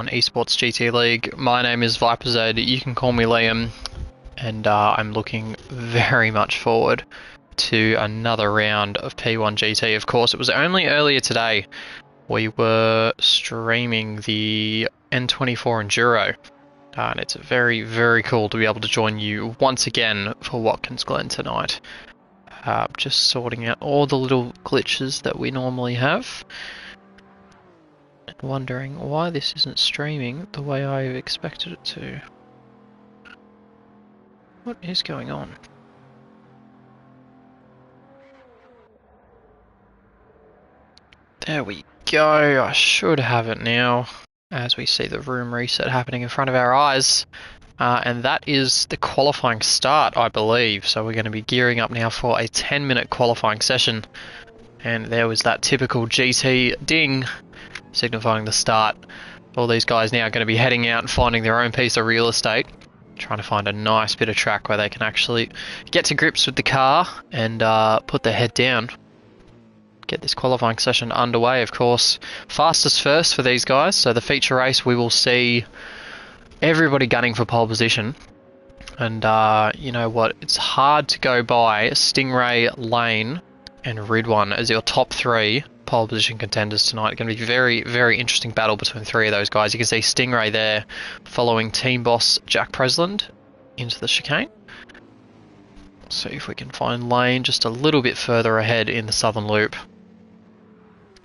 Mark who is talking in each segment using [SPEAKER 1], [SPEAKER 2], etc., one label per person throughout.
[SPEAKER 1] on eSports GT League. My name is ViperZ, you can call me Liam, and I'm looking very much forward to another round of P1 GT. Of course, it was only earlier today we were streaming the N24 Enduro, and it's very, very cool to be able to join you once again for Watkins Glen tonight. Just sorting out all the little glitches that we normally have. Wondering why this isn't streaming the way I expected it to. What is going on? There we go, I should have it now, as we see the room reset happening in front of our eyes. And that is the qualifying start, I believe. So we're going to be gearing up now for a 10-minute qualifying session. And there was that typical GT ding, signifying the start. All these guys now are going to be heading out and finding their own piece of real estate, trying to find a nice bit of track where they can actually get to grips with the car and put their head down. Get this qualifying session underway, of course. Fastest first for these guys, so the feature race we will see everybody gunning for pole position. And you know what, it's hard to go by Stingray, Lane and Ridwan as your top three pole position contenders tonight. It's going to be a very, very interesting battle between three of those guys. You can see Stingray there following team boss Jack Presland into the chicane. See if we can find Lane just a little bit further ahead in the southern loop.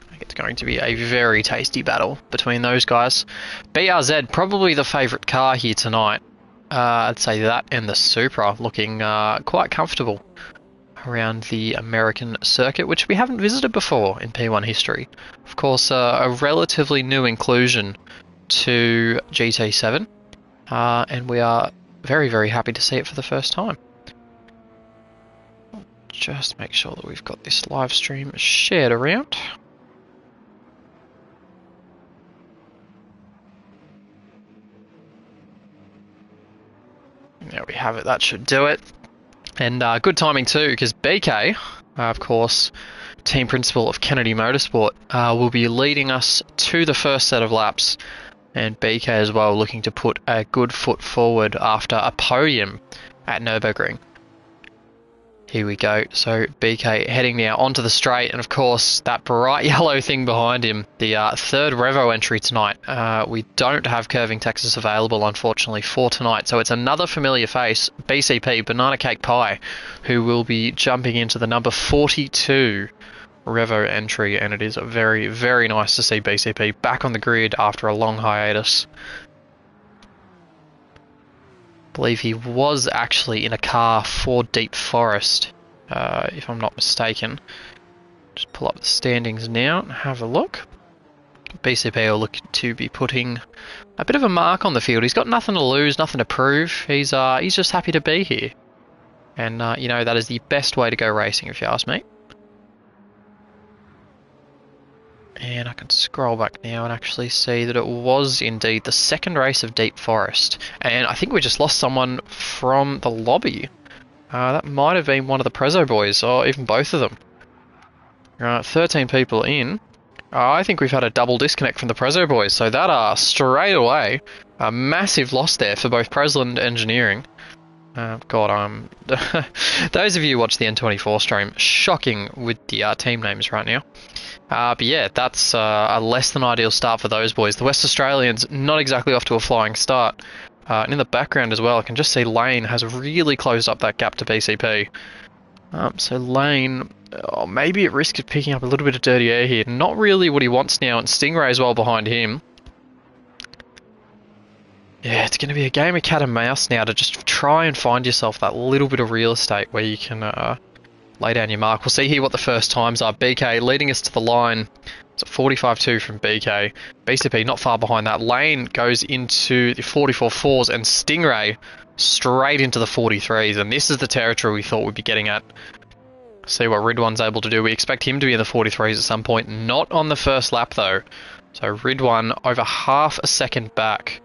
[SPEAKER 1] I think it's going to be a very tasty battle between those guys. BRZ, probably the favourite car here tonight. I'd say that and the Supra looking quite comfortable around the American circuit, which we haven't visited before in P1 history. Of course, a relatively new inclusion to GT7, and we are very, very happy to see it for the first time. Just make sure that we've got this live stream shared around. There we have it, that should do it. And good timing too, because BK, of course, team principal of Kennedy Motorsport, will be leading us to the first set of laps. And BK as well looking to put a good foot forward after a podium at Nurburgring. Here we go, so BK heading now onto the straight, and of course that bright yellow thing behind him, the third Revo entry tonight. We don't have Curving Texas available unfortunately for tonight, so it's another familiar face, BCP, Banana Cake Pie, who will be jumping into the number 42 Revo entry, and it is very, very nice to see BCP back on the grid after a long hiatus. Believe he was actually in a car for Deep Forest, if I'm not mistaken. Just pull up the standings now and have a look. BCP will look to be putting a bit of a mark on the field. He's got nothing to lose, nothing to prove. He's just happy to be here, and you know, that is the best way to go racing, if you ask me. And I can scroll back now and actually see that it was indeed the second race of Deep Forest. And I think we just lost someone from the lobby. That might have been one of the Prezzo boys, or even both of them. 13 people in. I think we've had a double disconnect from the Prezzo boys, so that straight away a massive loss there for both Presland Engineering. God, those of you who watch the N24 stream, shocking with the team names right now. But yeah, that's a less than ideal start for those boys. The West Australians not exactly off to a flying start. And in the background as well, I can just see Lane has really closed up that gap to BCP. So Lane, maybe at risk of picking up a little bit of dirty air here. Not really what he wants now, and Stingray as well behind him. Yeah, it's going to be a game of cat and mouse now to just try and find yourself that little bit of real estate where you can lay down your mark. We'll see here what the first times are. BK leading us to the line. It's a 45.2 from BK. BCP not far behind that. Lane goes into the 44.4s and Stingray straight into the 43s. And this is the territory we thought we'd be getting at. See what Ridwan's able to do. We expect him to be in the 43s at some point. Not on the first lap though. So Ridwan over half a second back.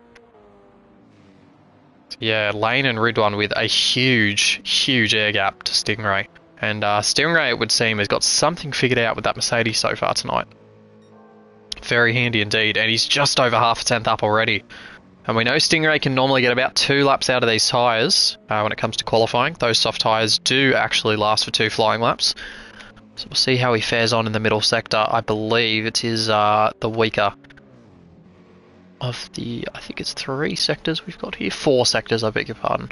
[SPEAKER 1] Yeah, Lane and Ridwan with a huge, huge air gap to Stingray. And Stingray, it would seem, has got something figured out with that Mercedes so far tonight. Very handy indeed, and he's just over half a tenth up already. And we know Stingray can normally get about 2 laps out of these tyres when it comes to qualifying. Those soft tyres do actually last for 2 flying laps. So we'll see how he fares on in the middle sector. I believe it is the weaker of the, I think it's 3 sectors we've got here. 4 sectors, I beg your pardon.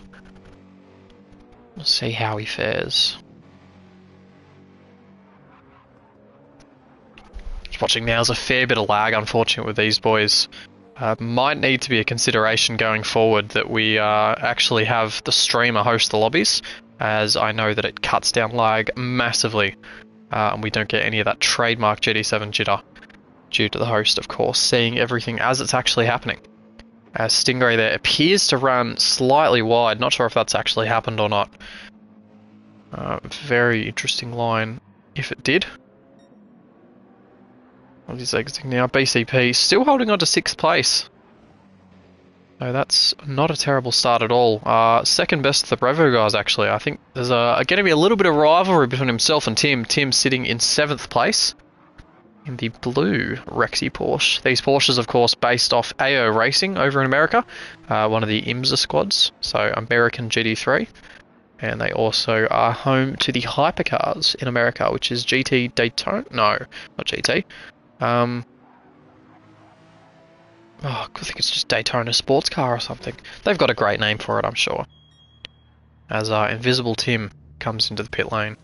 [SPEAKER 1] We'll see how he fares. Just watching now is a fair bit of lag, unfortunate, with these boys. Might need to be a consideration going forward that we actually have the streamer host the lobbies, as I know that it cuts down lag massively, and we don't get any of that trademark GT7 jitter due to the host, of course, seeing everything as it's actually happening. As Stingray there appears to run slightly wide, not sure if that's actually happened or not. Very interesting line if it did. He's exiting now. BCP still holding on to 6th place. So that's not a terrible start at all. Second best of the Brevo guys, actually. I think there's going to be a little bit of rivalry between himself and Tim. Tim sitting in 7th place in the blue Rexy Porsche. These Porsches, of course, based off AO Racing over in America. One of the IMSA squads, so American GT3. And they also are home to the hypercars in America, which is GT Daytona. No, not GT. I think it's just Daytona Sports Car or something. They've got a great name for it, I'm sure. As Invisible Tim comes into the pit lane.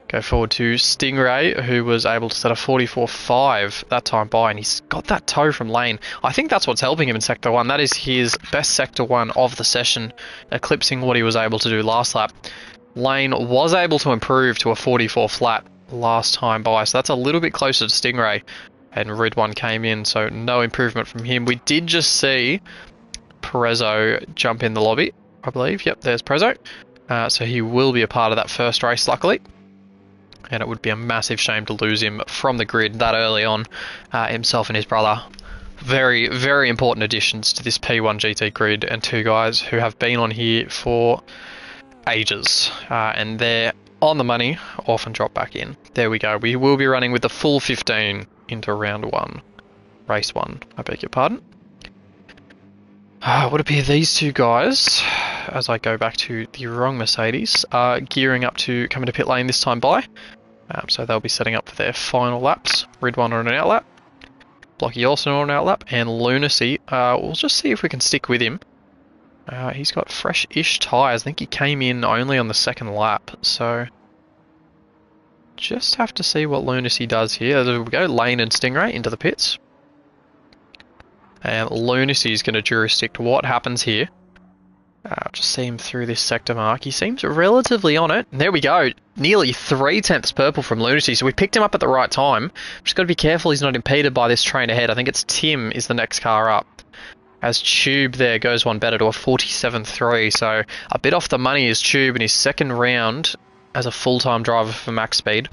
[SPEAKER 1] Go forward to Stingray, who was able to set a 44.5 that time by, and he's got that toe from Lane. I think that's what's helping him in Sector 1. That is his best Sector 1 of the session, eclipsing what he was able to do last lap. Lane was able to improve to a 44 flat last time by, so that's a little bit closer to Stingray, and Ridwan came in, so no improvement from him. We did just see Perezzo jump in the lobby, I believe. Yep, there's Perezzo. So he will be a part of that first race, luckily. And it would be a massive shame to lose him from the grid that early on. Himself and his brother. Very, very important additions to this P1 GT grid, and 2 guys who have been on here for ages. And they're on the money, off and drop back in. There we go. We will be running with the full 15 into round 1. Race 1, I beg your pardon. Would appear these 2 guys, as I go back to the wrong Mercedes, are gearing up to come into pit lane this time by. So they'll be setting up for their final laps. Ridwan on an outlap. Blocky also on an outlap. And Lunacy, we'll just see if we can stick with him. He's got fresh-ish tyres. I think he came in only on the 2nd lap. So just have to see what Lunacy does here. There we go. Lane and Stingray into the pits. And Lunacy is going to jurisdict what happens here. Just see him through this sector mark. He seems relatively on it. And there we go. Nearly 3/10 purple from Lunacy. So we picked him up at the right time. Just got to be careful he's not impeded by this train ahead. I think it's Tim is the next car up. As Tube there goes one better to a 47.3. So a bit off the money is Tube in his 2nd round as a full-time driver for Max Speed.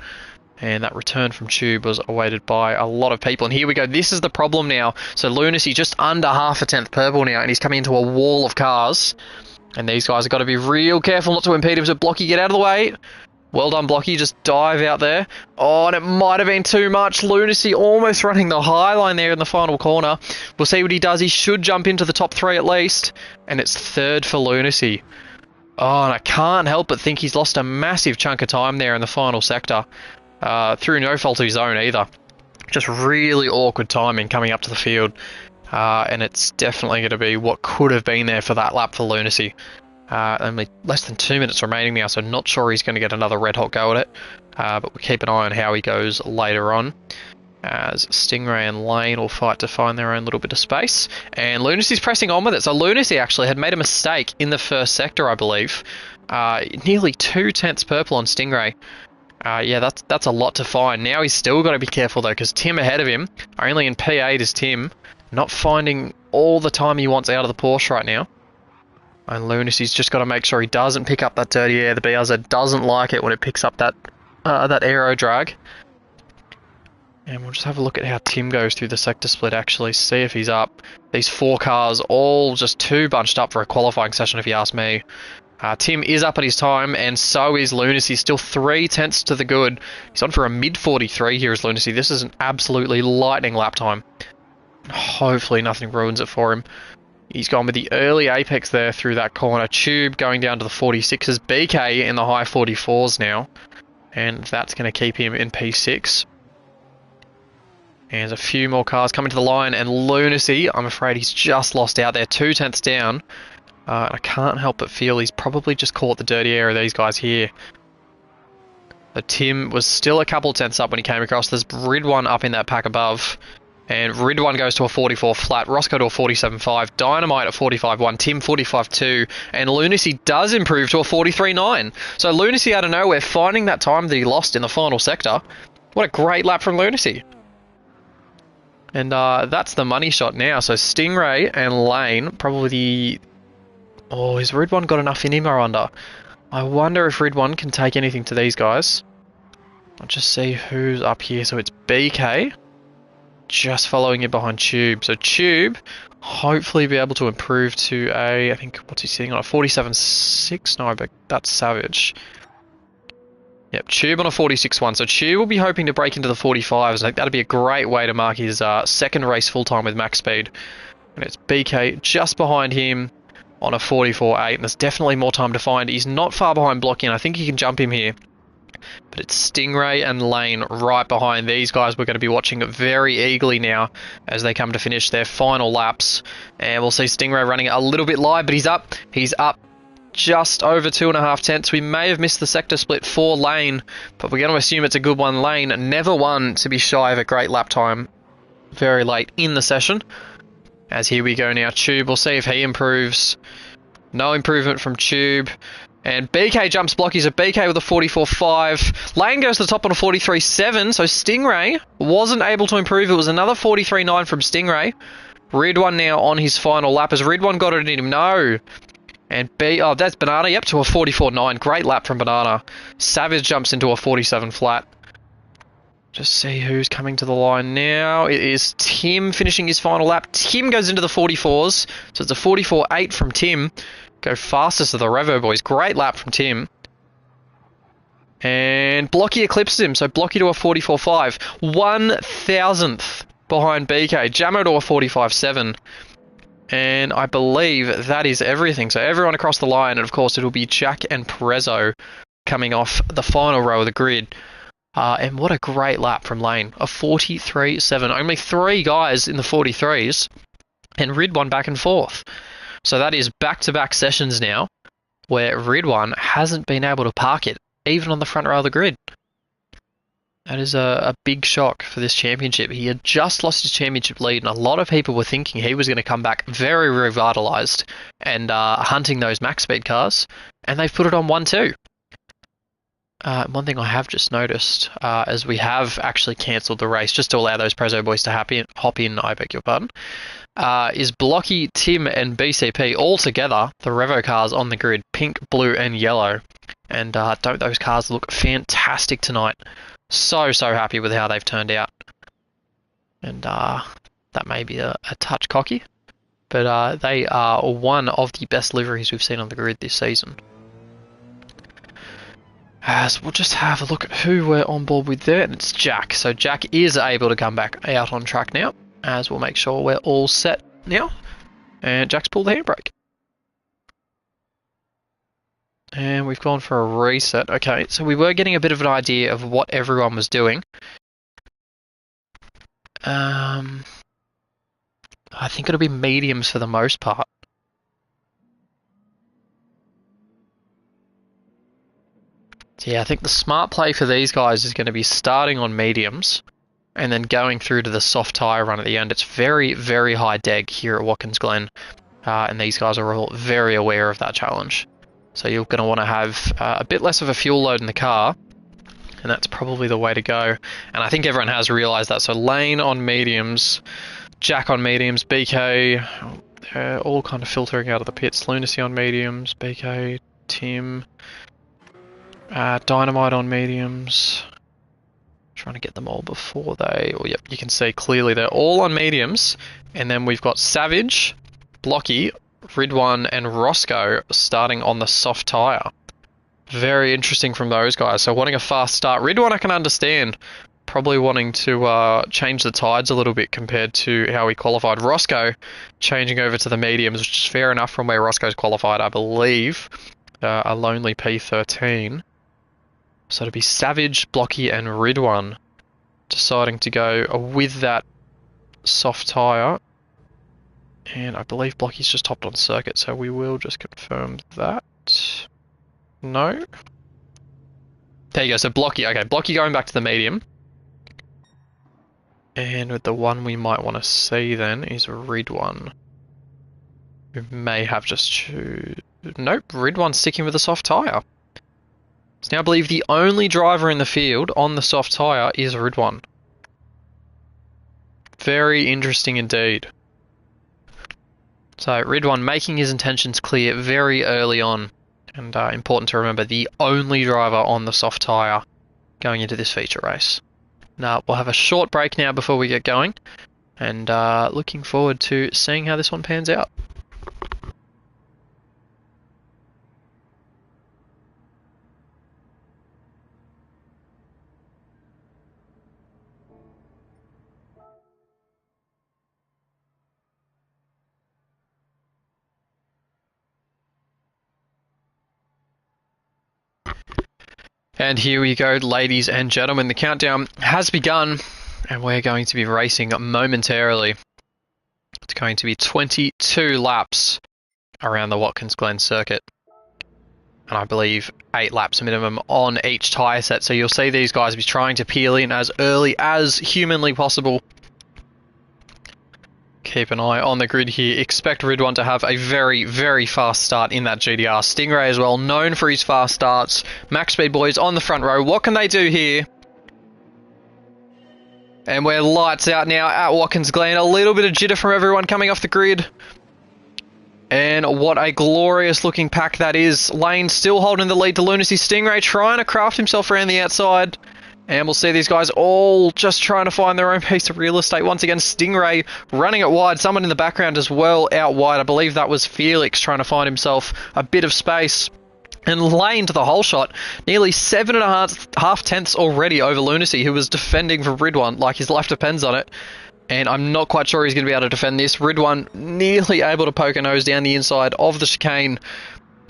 [SPEAKER 1] And that return from Tube was awaited by a lot of people. And here we go. This is the problem now. So Lunacy just under half a tenth purple now, and he's coming into a wall of cars. And these guys have got to be real careful not to impede him. So Blocky, get out of the way. Well done, Blocky. Just dive out there. Oh, and it might have been too much. Lunacy almost running the high line there in the final corner. We'll see what he does. He should jump into the top 3 at least. And it's 3rd for Lunacy. Oh, and I can't help but think he's lost a massive chunk of time there in the final sector. Through no fault of his own either. Just really awkward timing coming up to the field. And it's definitely going to be what could have been there for that lap for Lunacy. Only less than 2 minutes remaining now, so not sure he's going to get another red hot go at it. But we'll keep an eye on how he goes later on. As Stingray and Lane will fight to find their own little bit of space. And Lunacy's pressing on with it. So Lunacy actually had made a mistake in the first sector, I believe. Nearly 2/10 purple on Stingray. Yeah, that's a lot to find. Now he's still got to be careful though, because Tim ahead of him, only in P8 is Tim, not finding all the time he wants out of the Porsche right now. And Lunacy's just got to make sure he doesn't pick up that dirty air. The BRZ doesn't like it when it picks up that aero drag. And we'll just have a look at how Tim goes through the sector split actually, see if he's up. These 4 cars all just too bunched up for a qualifying session if you ask me. Tim is up at his time, and so is Lunacy. Still 3/10 to the good. He's on for a mid-43 here as Lunacy. This is an absolutely lightning lap time. Hopefully nothing ruins it for him. He's gone with the early apex there through that corner. Tube going down to the 46s. BK in the high 44s now. And that's going to keep him in P6. And there's a few more cars coming to the line. And Lunacy, I'm afraid he's just lost out there. 2/10 down. I can't help but feel he's probably just caught the dirty air of these guys here. But Tim was still a couple tenths up when he came across. There's Ridwan up in that pack above. And Ridwan goes to a 44 flat, Roscoe to a 47.5, Dynamite at 45.1, Tim 45.2, and Lunacy does improve to a 43.9. So Lunacy out of nowhere finding that time that he lost in the final sector. What a great lap from Lunacy. And that's the money shot now. So Stingray and Lane, probably the... Oh, has Ridwan got enough in him, I wonder? I wonder if Ridwan can take anything to these guys. I'll just see who's up here. So it's BK. Just following it behind Tube. So Tube, hopefully be able to improve to a, I think, what's he sitting on? A 47.6? No, but that's Savage. Yep, Tube on a 46.1. So Tube will be hoping to break into the 45s. I think that'd be a great way to mark his second race full-time with max speed. And it's BK just behind him on a 44.8. And there's definitely more time to find. He's not far behind Blocky, and I think he can jump him here. But it's Stingray and Lane right behind these guys. We're going to be watching very eagerly now as they come to finish their final laps. And we'll see Stingray running a little bit live, but he's up. He's up just over 2.5 tenths. We may have missed the sector split for Lane, but we're going to assume it's a good one. Lane, never one to be shy of a great lap time very late in the session. As here we go now, Tube. We'll see if he improves. No improvement from Tube. And BK jumps Blockies at BK with a 44.5. Lane goes to the top on a 43.7. So Stingray wasn't able to improve. It was another 43.9 from Stingray. Ridwan now on his final lap. Has Ridwan got it in him? No. And oh, that's Banana. Yep, to a 44.9. Great lap from Banana. Savage jumps into a 47 flat. Just see who's coming to the line now. It is Tim finishing his final lap. Tim goes into the 44s. So it's a 44.8 from Tim. Go fastest of the Revo boys. Great lap from Tim. And Blocky eclipses him. So Blocky to a 44.5. 1,000th behind BK. Jammo to a 45.7. And I believe that is everything. So everyone across the line. And of course it'll be Jack and Perezzo coming off the final row of the grid. And what a great lap from Lane. A 43.7. Only 3 guys in the 43s. And Ridwan back and forth. So that is back-to-back sessions now where Ridwan hasn't been able to park it, even on the front row of the grid. That is a big shock for this championship. He had just lost his championship lead, and a lot of people were thinking he was going to come back very revitalised and hunting those max speed cars, and they've put it on 1-2. One thing I have just noticed, as we have actually cancelled the race, just to allow those Prezzo boys to hop in, I beg your pardon, is Blocky, Tim and BCP all together, the Revo cars on the grid, pink, blue and yellow. And don't those cars look fantastic tonight? So happy with how they've turned out. And that may be a touch cocky, but they are one of the best liveries we've seen on the grid this season. So we'll just have a look at who we're on board with there, and it's Jack. So Jack is able to come back out on track now, as we'll make sure we're all set now. And Jack's pulled the handbrake. And we've gone for a reset. Okay, so we were getting a bit of an idea of what everyone was doing. I think it'll be mediums for the most part. So yeah, I think the smart play for these guys is going to be starting on mediums and then going through to the soft tyre run at the end. It's very, very high deg here at Watkins Glen, and these guys are all very aware of that challenge. So you're going to want to have a bit less of a fuel load in the car, and that's probably the way to go. And I think everyone has realised that. So Lane on mediums, Jack on mediums, BK, they're all kind of filtering out of the pits. Lunacy on mediums, BK, Tim... Dynamite on mediums. Trying to get them all before they... Oh, yep, you can see clearly they're all on mediums. And then we've got Savage, Blocky, Ridwan and Roscoe starting on the soft tyre. Very interesting from those guys. So wanting a fast start. Ridwan I can understand. Probably wanting to change the tides a little bit compared to how he qualified. Roscoe changing over to the mediums, which is fair enough from where Roscoe's qualified, I believe. A lonely P13. So to be Savage, Blocky and Ridwan deciding to go with that soft tyre. And I believe Blocky's just hopped on circuit, so we will just confirm that. No. There you go, so Blocky. Okay, Blocky going back to the medium. And with the one we might want to see then is Ridwan. We may have just nope, Ridwan sticking with the soft tyre. So now I believe the only driver in the field on the soft tyre is Ridwan. Very interesting indeed. So Ridwan making his intentions clear very early on. And important to remember, the only driver on the soft tyre going into this feature race. Now, we'll have a short break now before we get going, and looking forward to seeing how this one pans out. And here we go, ladies and gentlemen. The countdown has begun, and we're going to be racing momentarily. It's going to be 22 laps around the Watkins Glen circuit. And I believe 8 laps minimum on each tyre set. So you'll see these guys be trying to peel in as early as humanly possible. Keep an eye on the grid here. Expect Ridwan to have a very, very fast start in that GDR. Stingray as well, known for his fast starts. Max Speed boys on the front row. What can they do here? And we're lights out now at Watkins Glen. A little bit of jitter from everyone coming off the grid. And what a glorious looking pack that is. Lane still holding the lead to Lunacy. Stingray trying to craft himself around the outside. And we'll see these guys all just trying to find their own piece of real estate. Once again, Stingray running it wide. Someone in the background as well out wide. I believe that was Felix trying to find himself a bit of space. And Lane to the whole shot. Nearly 7.5 tenths already over Lunacy, who was defending for Ridwan like his life depends on it. And I'm not quite sure he's going to be able to defend this. Ridwan nearly able to poke a nose down the inside of the chicane.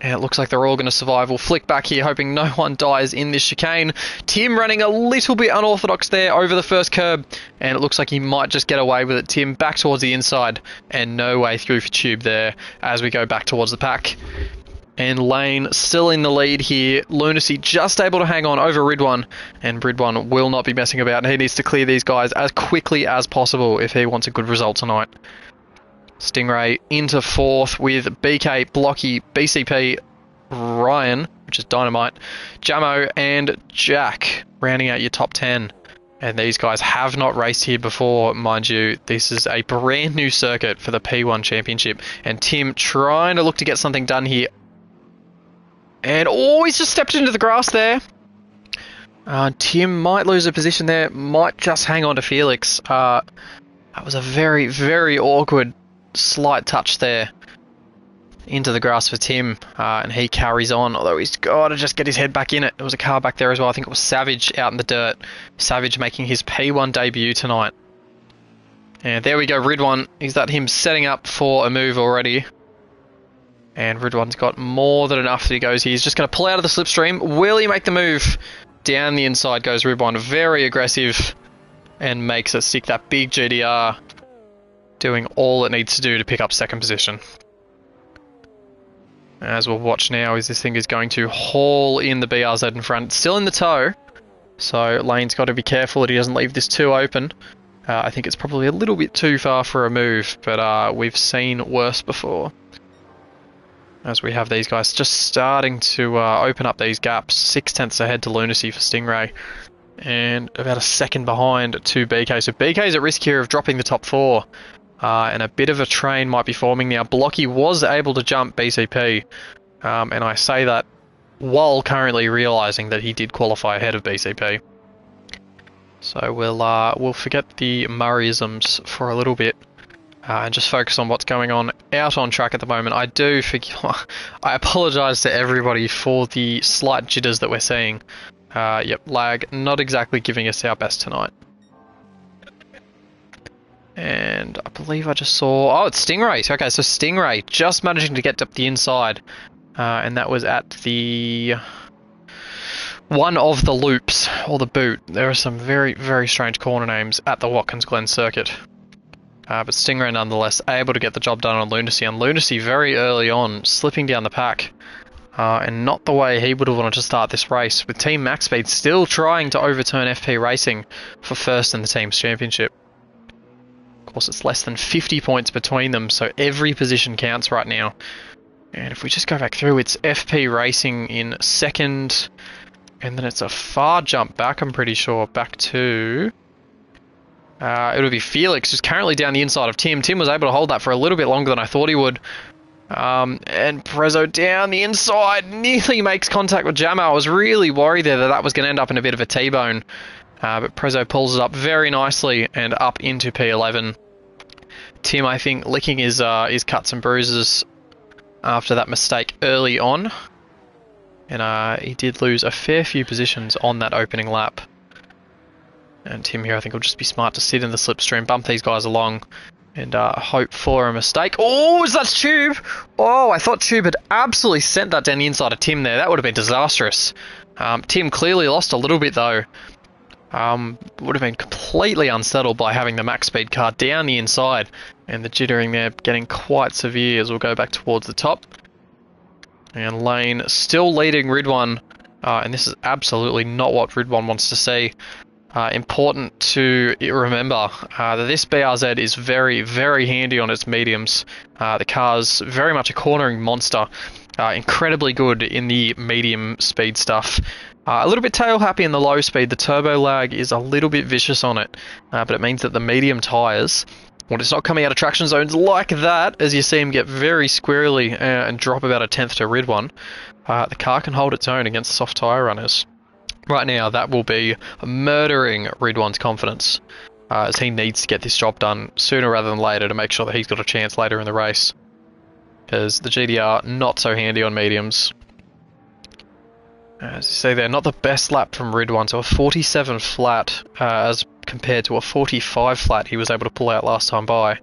[SPEAKER 1] And it looks like they're all going to survive. We'll flick back here, hoping no one dies in this chicane. Tim running a little bit unorthodox there over the first curb. And it looks like he might just get away with it. Tim back towards the inside. And no way through for Tube there as we go back towards the pack. And Lane still in the lead here. Lunacy just able to hang on over Ridwan. And Ridwan will not be messing about. And he needs to clear these guys as quickly as possible if he wants a good result tonight. Stingray into 4th with BK, Blocky, BCP, Ryan, which is Dynamite, Jamo and Jack rounding out your top 10. And these guys have not raced here before, mind you. This is a brand new circuit for the P1 Championship. And Tim trying to look to get something done here. And oh, he's just stepped into the grass there. Tim might lose a position there, might just hang on to Felix. That was a very, very awkward slight touch there into the grass for Tim, and he carries on, although he's got to just get his head back in it. There was a car back there as well. I think it was Savage out in the dirt. Savage making his P1 debut tonight. And there we go, Ridwan. Is that him setting up for a move already? And Ridwan's got more than enough that he goes here. He's just going to pull out of the slipstream. Will he make the move? Down the inside goes Ridwan. Very aggressive and makes it stick that big GDR, doing all it needs to do to pick up second position. As we'll watch now as this thing is going to haul in the BRZ in front. Still in the tow, so Lane's got to be careful that he doesn't leave this too open. I think it's probably a little bit too far for a move, but we've seen worse before. As we have these guys just starting to open up these gaps. 6 tenths ahead to Lunacy for Stingray. And about a second behind to BK. So BK's at risk here of dropping the top 4. And a bit of a train might be forming now. Blocky was able to jump BCP. And I say that while currently realising that he did qualify ahead of BCP. So we'll forget the Murrayisms for a little bit. and just focus on what's going on out on track at the moment. I do forget. I apologise to everybody for the slight jitters that we're seeing. Yep, lag not exactly giving us our best tonight. And I believe I just saw... Oh, it's Stingray. Okay, so Stingray just managing to get up the inside. And that was at the... one of the loops, or the boot. There are some very, very strange corner names at the Watkins Glen circuit. But Stingray nonetheless able to get the job done on Lunacy. And Lunacy very early on, slipping down the pack. And not the way he would have wanted to start this race, with Team Max Speed still trying to overturn FP Racing for first in the team's championship. Of course, it's less than 50 points between them, so every position counts right now. And if we just go back through, it's FP Racing in second, and then it's a far jump back, I'm pretty sure, back to... it'll be Felix, who's currently down the inside of Tim. Tim was able to hold that for a little bit longer than I thought he would. And Prezzo down the inside, nearly makes contact with Jamo. I was really worried there that that was going to end up in a bit of a T-bone. But Prezzo pulls it up very nicely and up into P11. Tim, I think, licking his cuts and bruises after that mistake early on. And he did lose a fair few positions on that opening lap. And Tim here, I think, will just be smart to sit in the slipstream, bump these guys along, and hope for a mistake. Oh, is that Tube? Oh, I thought Tube had absolutely sent that down the inside of Tim there. That would have been disastrous. Tim clearly lost a little bit, though. Would have been completely unsettled by having the max speed car down the inside, and the jittering there getting quite severe as we'll go back towards the top. And Lane still leading Ridwan, and this is absolutely not what Ridwan wants to see. Important to remember that this BRZ is very, very handy on its mediums. The car's very much a cornering monster, incredibly good in the medium speed stuff. A little bit tail happy in the low speed. The turbo lag is a little bit vicious on it, but it means that the medium tyres, when it's not coming out of traction zones like that, as you see him get very squirrely and drop about a tenth to Ridwan, the car can hold its own against soft tyre runners. Right now, that will be murdering Ridwan's confidence, as he needs to get this job done sooner rather than later to make sure that he's got a chance later in the race. Because the GDR, not so handy on mediums. As you see there, not the best lap from Ridwan, so a 47 flat as compared to a 45 flat he was able to pull out last time by.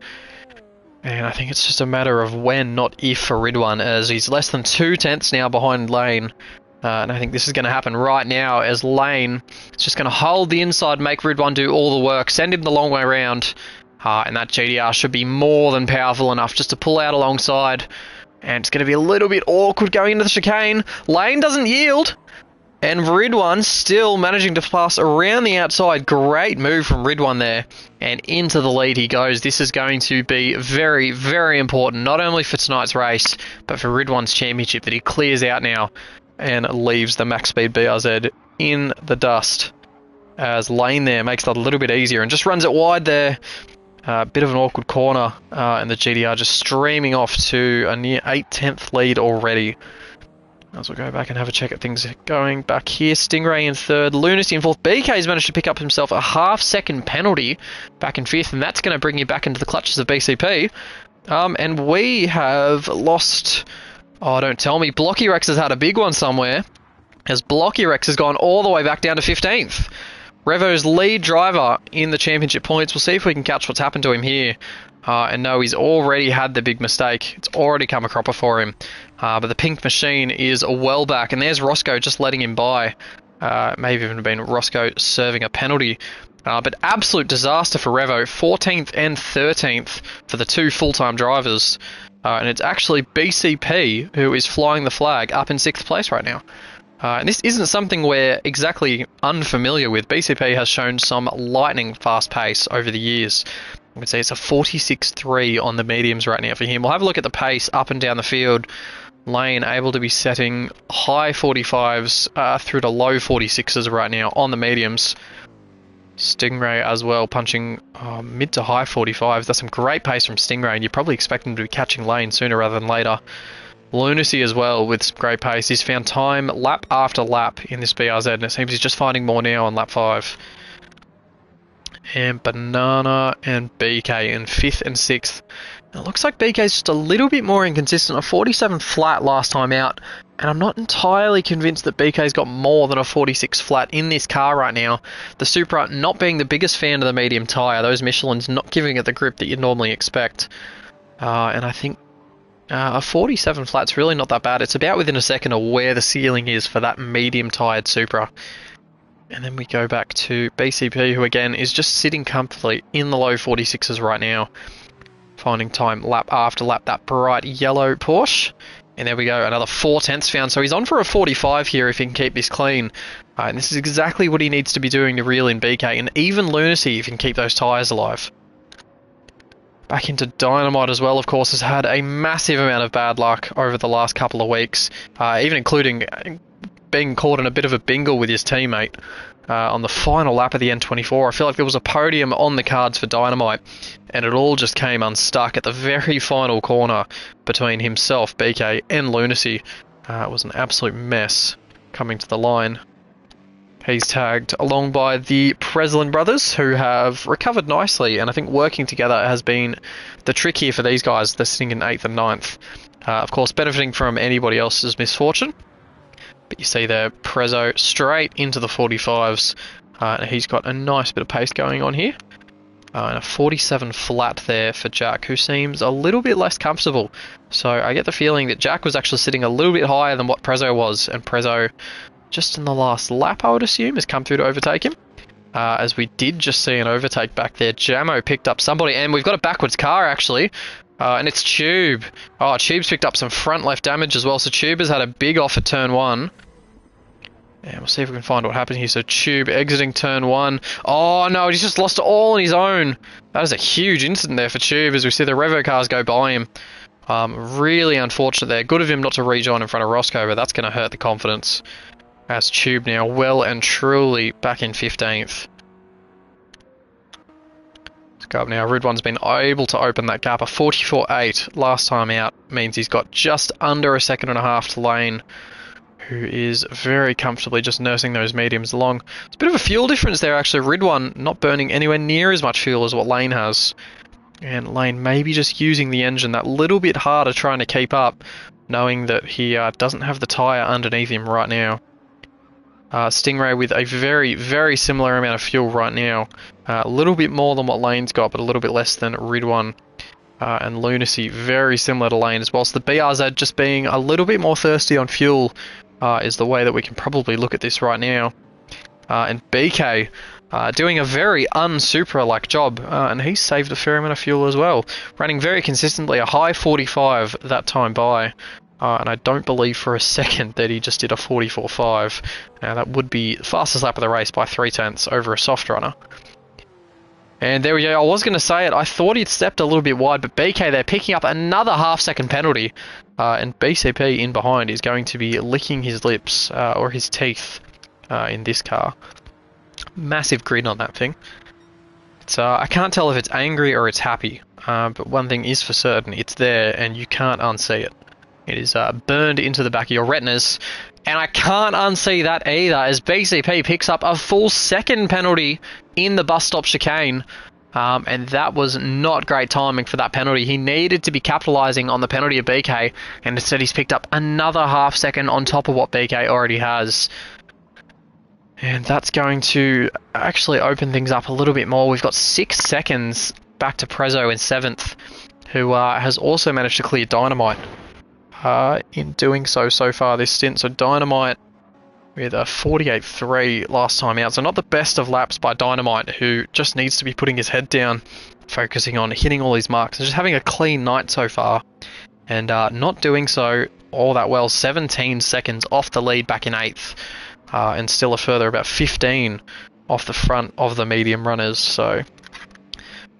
[SPEAKER 1] And I think it's just a matter of when, not if, for Ridwan, as he's less than 2 tenths now behind Lane. And I think this is going to happen right now as Lane is just going to hold the inside, make Ridwan do all the work, send him the long way around. And that GDR should be more than powerful enough just to pull out alongside. And it's going to be a little bit awkward going into the chicane. Lane doesn't yield. And Ridwan still managing to pass around the outside. Great move from Ridwan there. And into the lead he goes. This is going to be very, very important, not only for tonight's race, but for Ridwan's championship, that he clears out now and leaves the max speed BRZ in the dust. As Lane there makes that a little bit easier and just runs it wide there. Bit of an awkward corner, and the GDR just streaming off to a near 8/10th lead already. As we'll go back and have a check at things going back here. Stingray in third, Lunacy in fourth. BK's managed to pick up himself a half-second penalty back in fifth, and that's going to bring you back into the clutches of BCP. And we have lost... Oh, don't tell me. Blocky Rex has had a big one somewhere, as Blocky Rex has gone all the way back down to 15th. Revo's lead driver in the championship points. We'll see if we can catch what's happened to him here. And no, he's already had the big mistake. It's already come a cropper for him. But the pink machine is well back. And there's Roscoe just letting him by. Maybe even been Roscoe serving a penalty. But absolute disaster for Revo. 14th and 13th for the two full-time drivers. And it's actually BCP who is flying the flag up in 6th place right now. And this isn't something we're exactly unfamiliar with. BCP has shown some lightning fast pace over the years. I would say it's a 46.3 on the mediums right now for him. We'll have a look at the pace up and down the field. Lane able to be setting high 45s through to low 46s right now on the mediums. Stingray as well, punching mid to high 45s. That's some great pace from Stingray, and you probably expect him to be catching Lane sooner rather than later. Lunacy as well with some great pace. He's found time lap after lap in this BRZ, and it seems he's just finding more now on lap 5. and Banana and BK in 5th and 6th. It looks like BK's just a little bit more inconsistent. A 47 flat last time out, and I'm not entirely convinced that BK's got more than a 46 flat in this car right now. The Supra not being the biggest fan of the medium tyre, those Michelins not giving it the grip that you'd normally expect. And I think a 47 flat's really not that bad. It's about within a second of where the ceiling is for that medium tyred Supra. And then we go back to BCP, who again is just sitting comfortably in the low 46s right now. Finding time lap after lap, that bright yellow Porsche. And there we go, another 4/10 found. So he's on for a 45 here if he can keep this clean. And this is exactly what he needs to be doing to reel in BK. And even Lunacy if he can keep those tyres alive. Back into Dynamite as well, of course, has had a massive amount of bad luck over the last couple of weeks. Even including being caught in a bit of a bingle with his teammate. On the final lap of the N24, I feel like there was a podium on the cards for Dynamite, and it all just came unstuck at the very final corner between himself, BK, and Lunacy. It was an absolute mess coming to the line. He's tagged along by the Preslin brothers, who have recovered nicely, and I think working together has been the trick here for these guys. They're sitting in 8th and 9th. Of course, benefiting from anybody else's misfortune. But you see there, Prezzo straight into the 45s. He's got a nice bit of pace going on here. And a 47 flat there for Jack, who seems a little bit less comfortable. So I get the feeling that Jack was actually sitting a little bit higher than what Prezzo was. And Prezzo, just in the last lap, I would assume, has come through to overtake him. As we did just see an overtake back there. Jamo picked up somebody, and we've got a backwards car, actually. And it's Tube. Oh, Tube's picked up some front left damage as well. So Tube has had a big off at turn 1. And we'll see if we can find what happened here. So Tube exiting turn 1. Oh no, he's just lost it all on his own. That is a huge incident there for Tube as we see the Revo cars go by him. Really unfortunate there. Good of him not to rejoin in front of Roscoe, but that's going to hurt the confidence. As Tube now well and truly back in 15th. Let's go up now. Ridwan's been able to open that gap. A 44.8 last time out means he's got just under a second and a half to Lane, who is very comfortably just nursing those mediums along. It's a bit of a fuel difference there, actually. Ridwan not burning anywhere near as much fuel as what Lane has. And Lane maybe just using the engine that little bit harder trying to keep up, knowing that he doesn't have the tyre underneath him right now. Stingray with a very, very similar amount of fuel right now. A little bit more than what Lane's got, but a little bit less than Ridwan. And Lunacy very similar to Lane as well. So the BRZ just being a little bit more thirsty on fuel is the way that we can probably look at this right now. And BK doing a very un-Supra-like job, and he's saved a fair amount of fuel as well. Running very consistently, a high 45 that time by. And I don't believe for a second that he just did a 44.5. Now that would be the fastest lap of the race by 3/10 over a soft runner. And there we go. I was going to say it. I thought he'd stepped a little bit wide, but BK there picking up another half-second penalty. And BCP in behind is going to be licking his lips or his teeth in this car. Massive grin on that thing. It's, I can't tell if it's angry or it's happy. But one thing is for certain, it's there and you can't unsee it. It is burned into the back of your retinas. And I can't unsee that either, as BCP picks up a full second penalty in the bus stop chicane. And that was not great timing for that penalty. He needed to be capitalising on the penalty of BK, and instead he's picked up another half second on top of what BK already has. And that's going to actually open things up a little bit more. We've got 6 seconds back to Prezzo in 7th, who has also managed to clear Dynamite. In doing so far this stint. So Dynamite with a 48.3 last time out. So not the best of laps by Dynamite, who just needs to be putting his head down, focusing on hitting all these marks and just having a clean night so far. And not doing so all that well. 17 seconds off the lead back in 8th. And still a further about 15 off the front of the medium runners. So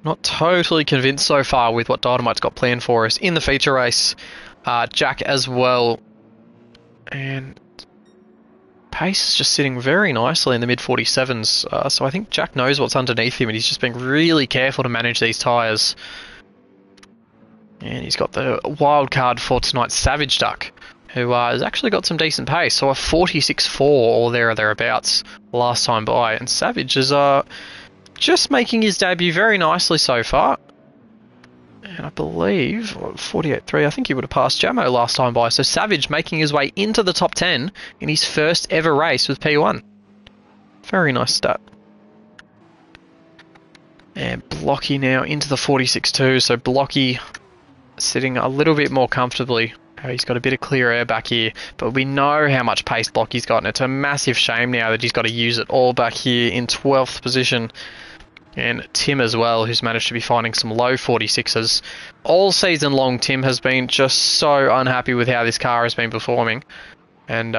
[SPEAKER 1] not totally convinced so far with what Dynamite's got planned for us in the feature race. Jack as well, and pace is just sitting very nicely in the mid 47s, so I think Jack knows what's underneath him and he's just being really careful to manage these tyres. And he's got the wild card for tonight, Savage Duck, who has actually got some decent pace, so a 46.4 or there or thereabouts last time by, and Savage is just making his debut very nicely so far. And I believe, 48.3, I think he would have passed Jamo last time by. So Savage making his way into the top 10 in his first ever race with P1. Very nice stat. And Blocky now into the 46.2. So Blocky sitting a little bit more comfortably. He's got a bit of clear air back here, but we know how much pace Blocky's got, and it's a massive shame now that he's got to use it all back here in 12th position. And Tim as well, who's managed to be finding some low 46s. All season long, Tim has been just so unhappy with how this car has been performing. And,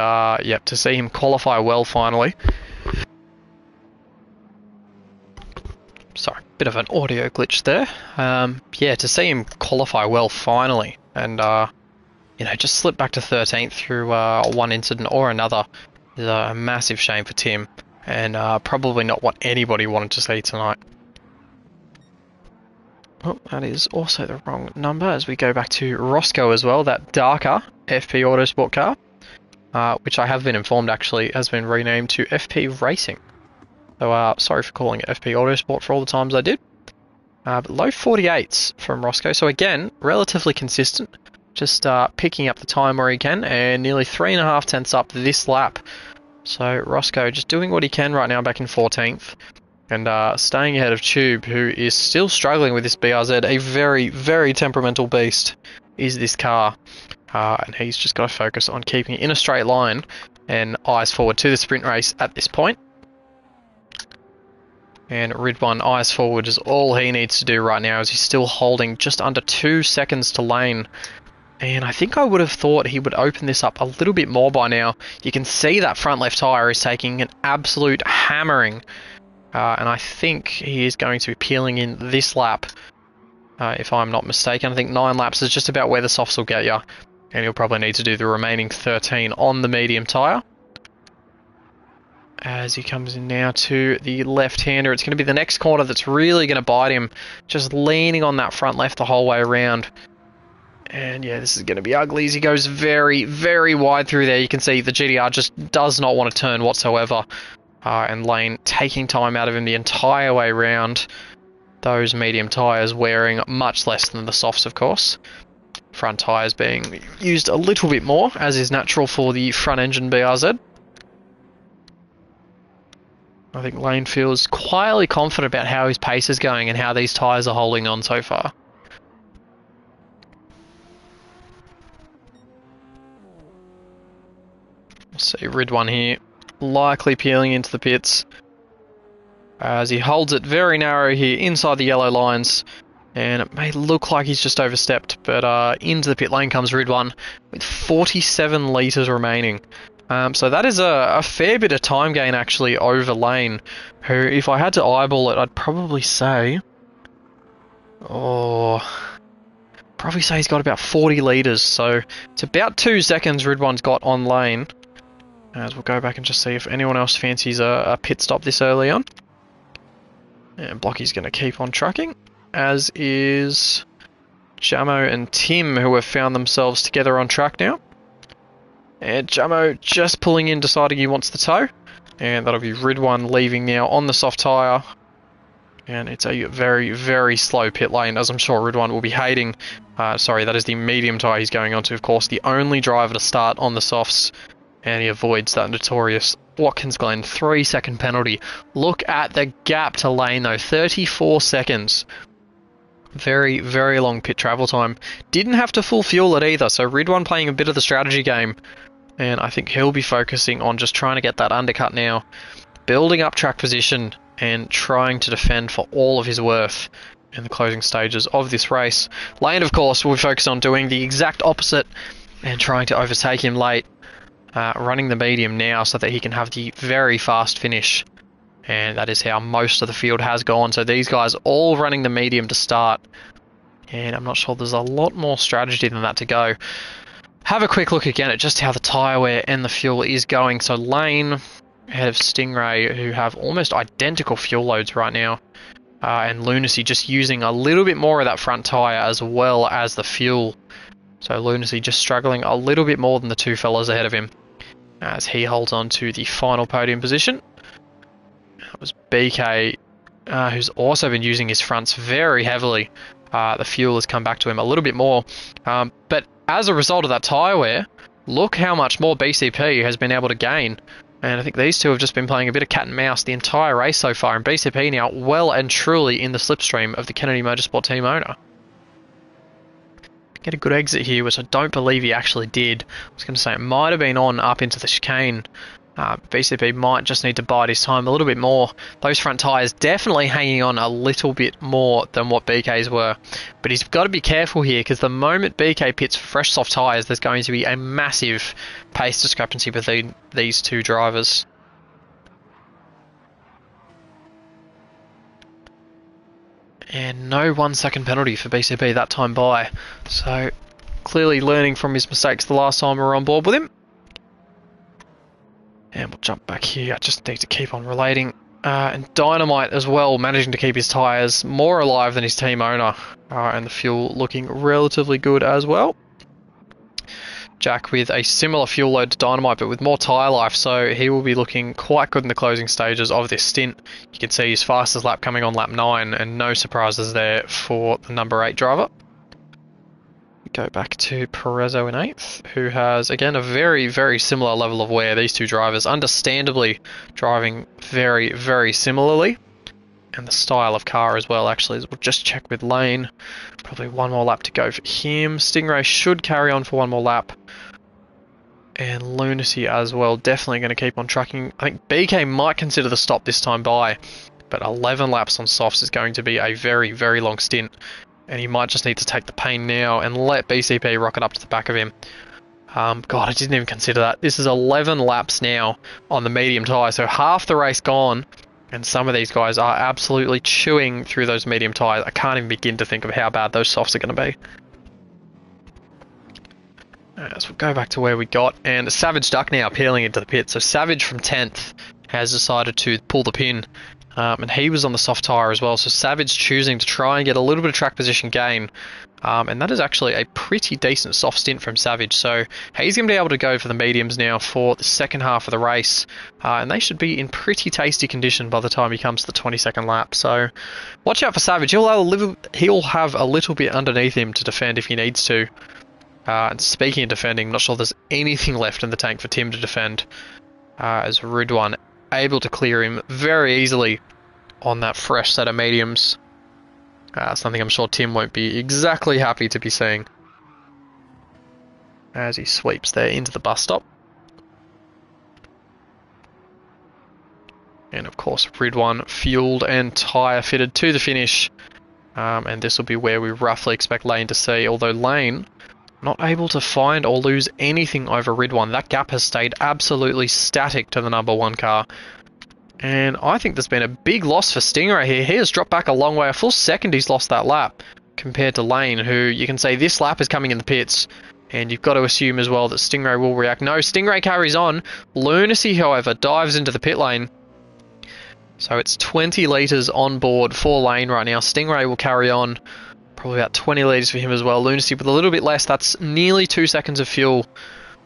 [SPEAKER 1] yep, to see him qualify well finally. Sorry, bit of an audio glitch there. Yeah, to see him qualify well finally. And, you know, just slip back to 13th through one incident or another is a massive shame for Tim, and probably not what anybody wanted to see tonight. Oh, that is also the wrong number as we go back to Roscoe as well, that darker FP Autosport car, which I have been informed actually has been renamed to FP Racing. So sorry for calling it FP Autosport for all the times I did. But low 48s from Roscoe, so again, relatively consistent. Just picking up the time where he can, and nearly 3.5 tenths up this lap. So Roscoe just doing what he can right now back in 14th. And staying ahead of Tube, who is still struggling with this BRZ. A very, very temperamental beast is this car. And he's just got to focus on keeping it in a straight line and eyes forward to the sprint race at this point. And Ridwan eyes forward is all he needs to do right now, as he's still holding just under 2 seconds to Lane. And I think I would have thought he would open this up a little bit more by now. You can see that front left tyre is taking an absolute hammering. And I think he is going to be peeling in this lap, if I'm not mistaken. I think 9 laps is just about where the softs will get you. And he'll probably need to do the remaining 13 on the medium tyre. As he comes in now to the left-hander, it's going to be the next corner that's really going to bite him. Just leaning on that front left the whole way around. And yeah, this is going to be ugly as he goes very, very wide through there. You can see the GTR just does not want to turn whatsoever. And Lane taking time out of him the entire way round. Those medium tyres wearing much less than the softs, of course. Front tyres being used a little bit more, as is natural for the front engine BRZ. I think Lane feels quietly confident about how his pace is going and how these tyres are holding on so far. See Ridwan here, likely peeling into the pits as he holds it very narrow here inside the yellow lines, and it may look like he's just overstepped, but into the pit lane comes Ridwan with 47 litres remaining. So that is a fair bit of time gain actually over Lane, who, if I had to eyeball it, I'd probably say, he's got about 40 litres, so it's about 2 seconds Ridwan's got on Lane. As we'll go back and just see if anyone else fancies a pit stop this early on. And Blocky's going to keep on trucking, as is Jamo and Tim, who have found themselves together on track now. And Jamo just pulling in, deciding he wants the tow. And that'll be Ridwan leaving now on the soft tyre. And it's a very, very slow pit lane, as I'm sure Ridwan will be hating. Sorry, that is the medium tyre he's going on to, of course. The only driver to start on the softs. And he avoids that notorious Watkins Glen 3-second penalty. Look at the gap to Lane though, 34 seconds. Very, very long pit travel time. Didn't have to full fuel it either, so Ridwan playing a bit of the strategy game. And I think he'll be focusing on just trying to get that undercut now. Building up track position and trying to defend for all of his worth in the closing stages of this race. Lane, of course, will focus on doing the exact opposite and trying to overtake him late. Running the medium now so that he can have the very fast finish. And that is how most of the field has gone. So these guys all running the medium to start. And I'm not sure there's a lot more strategy than that to go. Have a quick look again at just how the tyre wear and the fuel is going. So Lane ahead of Stingray, who have almost identical fuel loads right now. And Lunacy just using a little bit more of that front tyre as well as the fuel. So Lunacy just struggling a little bit more than the two fellas ahead of him, as he holds on to the final podium position. That was BK who's also been using his fronts very heavily. The fuel has come back to him a little bit more. But as a result of that tyre wear, look how much more BCP has been able to gain. And I think these two have just been playing a bit of cat and mouse the entire race so far. And BCP now well and truly in the slipstream of the Kennedy Motorsport team owner. Get a good exit here, which I don't believe he actually did. I was going to say it might have been on up into the chicane. BCP might just need to bide his time a little bit more. Those front tyres definitely hanging on a little bit more than what BK's were. But he's got to be careful here, because the moment BK pits for fresh soft tyres, there's going to be a massive pace discrepancy between these two drivers. And no 1 second penalty for BCP that time by. So clearly learning from his mistakes the last time we were on board with him. And we'll jump back here. I just need to keep on relating. And Dynamite as well, managing to keep his tyres more alive than his team owner. And the fuel looking relatively good as well. Jack with a similar fuel load to Dynamite, but with more tyre life, so he will be looking quite good in the closing stages of this stint. You can see his fastest lap coming on lap 9, and no surprises there for the number 8 driver. Go back to Perezzo in 8th, who has, again, a very, very similar level of wear. These two drivers, understandably, driving very, very similarly. And the style of car as well, actually. We'll just check with Lane. Probably one more lap to go for him. Stingray should carry on for one more lap. And Lunacy as well, definitely going to keep on trucking. I think BK might consider the stop this time by, but 11 laps on softs is going to be a very, very long stint. And he might just need to take the pain now and let BCP rocket up to the back of him. God, I didn't even consider that. This is 11 laps now on the medium tyre, so half the race gone. And some of these guys are absolutely chewing through those medium tyres. I can't even begin to think of how bad those softs are going to be. So we'll go back to where we got. And Savage Duck now peeling into the pit. So Savage from 10th has decided to pull the pin. And he was on the soft tyre as well. So Savage choosing to try and get a little bit of track position gain. And that is actually a pretty decent soft stint from Savage. So he's going to be able to go for the mediums now for the second half of the race. And they should be in pretty tasty condition by the time he comes to the 22nd lap. So watch out for Savage. He'll have a little bit underneath him to defend if he needs to. And speaking of defending, not sure there's anything left in the tank for Tim to defend. As Ridwan able to clear him very easily on that fresh set of mediums. Something I'm sure Tim won't be exactly happy to be seeing. As he sweeps there into the bus stop. And of course Ridwan fueled and tyre fitted to the finish. And this will be where we roughly expect Lane to see, although Lane not able to find or lose anything over Ridwan. That gap has stayed absolutely static to the number 1 car. And I think there's been a big loss for Stingray here. He has dropped back a long way. A full second he's lost that lap compared to Lane, who you can say this lap is coming in the pits. And you've got to assume as well that Stingray will react. No, Stingray carries on. Lunacy, however, dives into the pit lane. So it's 20 litres on board for Lane right now. Stingray will carry on. Probably about 20 litres for him as well. Lunacy with a little bit less. That's nearly 2 seconds of fuel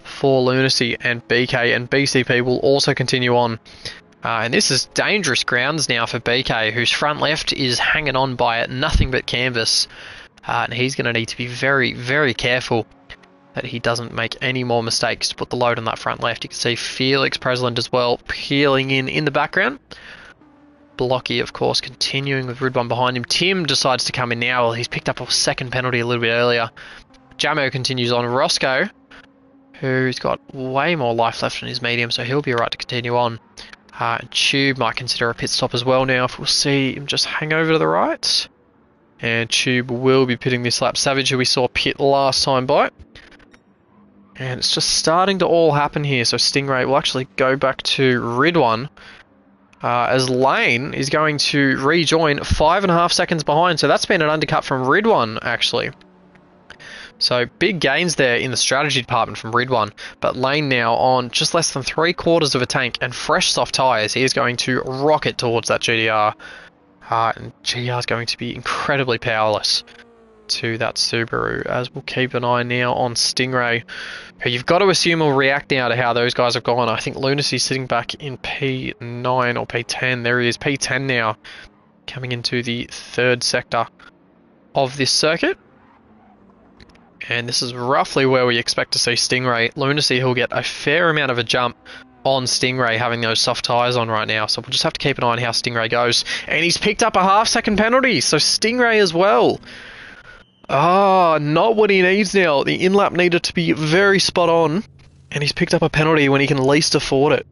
[SPEAKER 1] for Lunacy and BK. And BCP will also continue on. And this is dangerous grounds now for BK, whose front left is hanging on by nothing but canvas. And he's going to need to be very, very careful that he doesn't make any more mistakes to put the load on that front left. You can see Felix Presland as well peeling in the background. Blocky, of course, continuing with Ridwan behind him. Tim decides to come in now. Well, he's picked up a second penalty a little bit earlier. Jamo continues on. Roscoe, who's got way more life left in his medium, so he'll be alright to continue on. Tube might consider a pit stop as well now, if we'll see him just hang over to the right. And Tube will be pitting this lap. Savage, who we saw pit last time by. And it's just starting to all happen here. So Stingray will actually go back to Ridwan. As Lane is going to rejoin 5.5 seconds behind. So that's been an undercut from Ridwan, actually. So big gains there in the strategy department from Ridwan. But Lane now on just less than 3/4 of a tank and fresh soft tyres. He is going to rocket towards that GDR. And GDR is going to be incredibly powerless to that Subaru, as we'll keep an eye now on Stingray, who you've got to assume will react now to how those guys have gone. I think Lunacy's sitting back in P9 or P10. There he is, P10 now. coming into the third sector of this circuit. And this is roughly where we expect to see Stingray. Lunacy, he'll get a fair amount of a jump on Stingray having those soft tyres on right now. So we'll just have to keep an eye on how Stingray goes. And he's picked up a half-second penalty. So Stingray as well. Ah, not what he needs now. The in-lap needed to be very spot on. And he's picked up a penalty when he can least afford it.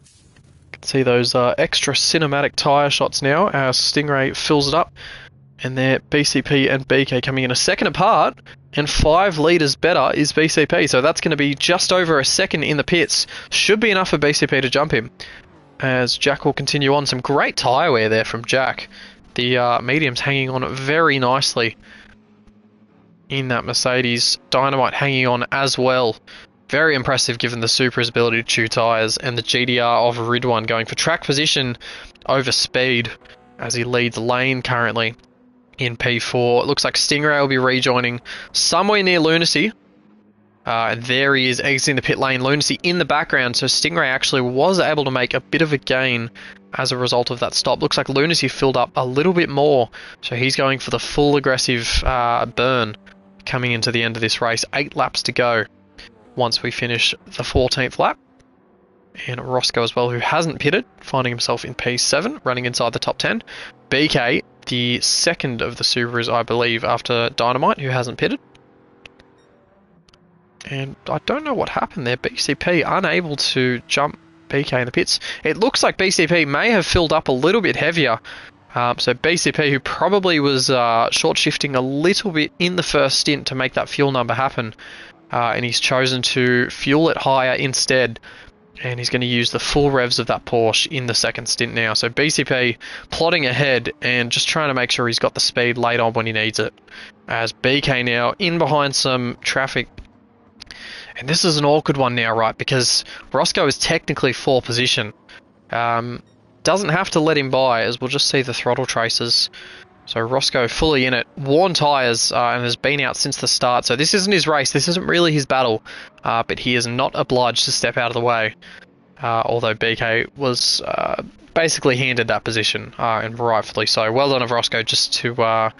[SPEAKER 1] You can see those extra cinematic tyre shots now as Stingray fills it up. And there, BCP and BK coming in a second apart, and 5 litres better is BCP. So that's going to be just over a second in the pits. Should be enough for BCP to jump him. As Jack will continue on. Some great tyre wear there from Jack. The medium's hanging on very nicely in that Mercedes. Dynamite hanging on as well. Very impressive given the Supra's ability to chew tyres. And the GDR of Ridwan going for track position over speed as he leads Lane currently in P4. It looks like Stingray will be rejoining somewhere near Lunacy. And there he is exiting the pit lane. Lunacy in the background, so Stingray actually was able to make a bit of a gain as a result of that stop. Looks like Lunacy filled up a little bit more, so he's going for the full aggressive burn coming into the end of this race. 8 laps to go once we finish the 14th lap. And Roscoe as well, who hasn't pitted, finding himself in P7, running inside the top 10. BK, the second of the Subarus, I believe, after Dynamite, who hasn't pitted. And I don't know what happened there. BCP unable to jump BK in the pits. It looks like BCP may have filled up a little bit heavier. So BCP, who probably was short shifting a little bit in the first stint to make that fuel number happen. And he's chosen to fuel it higher instead. And he's going to use the full revs of that Porsche in the second stint now. So BCP plodding ahead and just trying to make sure he's got the speed late on when he needs it. As BK now in behind some traffic. And this is an awkward one now, right? Because Roscoe is technically 4th position. Doesn't have to let him by, as we'll just see the throttle traces. So Roscoe fully in it. Worn tyres and has been out since the start. So this isn't his race. This isn't really his battle. But he is not obliged to step out of the way. Although BK was basically handed that position. And rightfully so. Well done of Roscoe just to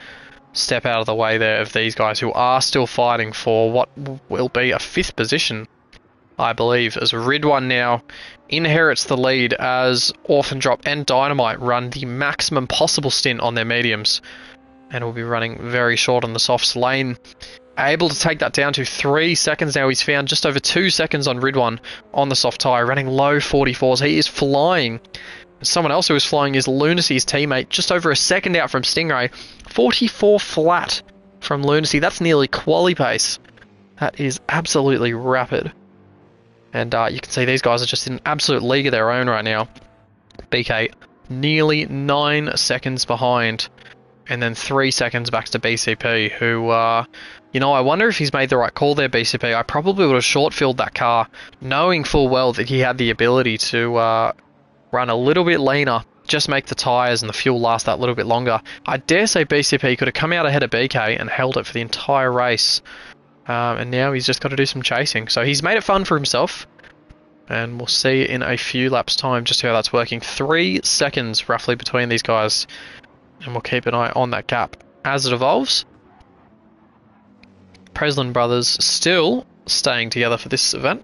[SPEAKER 1] step out of the way there of these guys who are still fighting for what will be a 5th position, I believe, as Ridwan now inherits the lead as Orphan Drop and Dynamite run the maximum possible stint on their mediums and will be running very short on the softs. Lane able to take that down to 3 seconds now. He's found just over 2 seconds on Ridwan on the soft tyre, running low 44s. He is flying. Someone else who is flying is Lunacy's teammate, just over a second out from Stingray. 44 flat from Lunacy. That's nearly quali pace. That is absolutely rapid. And you can see these guys are just in an absolute league of their own right now. BK nearly 9 seconds behind. And then 3 seconds back to BCP, who, you know, I wonder if he's made the right call there, BCP. I probably would have short-filled that car, knowing full well that he had the ability to run a little bit leaner, just make the tyres and the fuel last that little bit longer. I dare say BCP could have come out ahead of BK and held it for the entire race. And now he's just got to do some chasing. So he's made it fun for himself. And we'll see in a few laps' time just how that's working. 3 seconds roughly between these guys. And we'll keep an eye on that gap as it evolves. Preslin brothers still staying together for this event.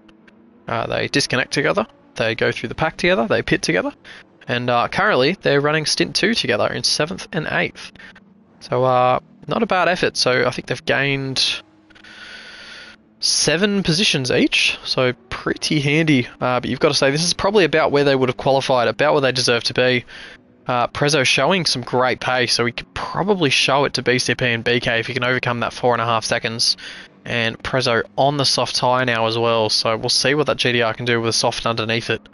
[SPEAKER 1] They disconnect together. They go through the pack together, they pit together, and currently they're running stint 2 together in 7th and 8th. So not a bad effort. So I think they've gained 7 positions each, so pretty handy. But you've got to say this is probably about where they would have qualified, about where they deserve to be. Prezzo showing some great pace, so we could probably show it to BCP and BK if he can overcome that 4.5 seconds. And Prezzo on the soft tyre now as well, so we'll see what that GDR can do with a soft underneath it.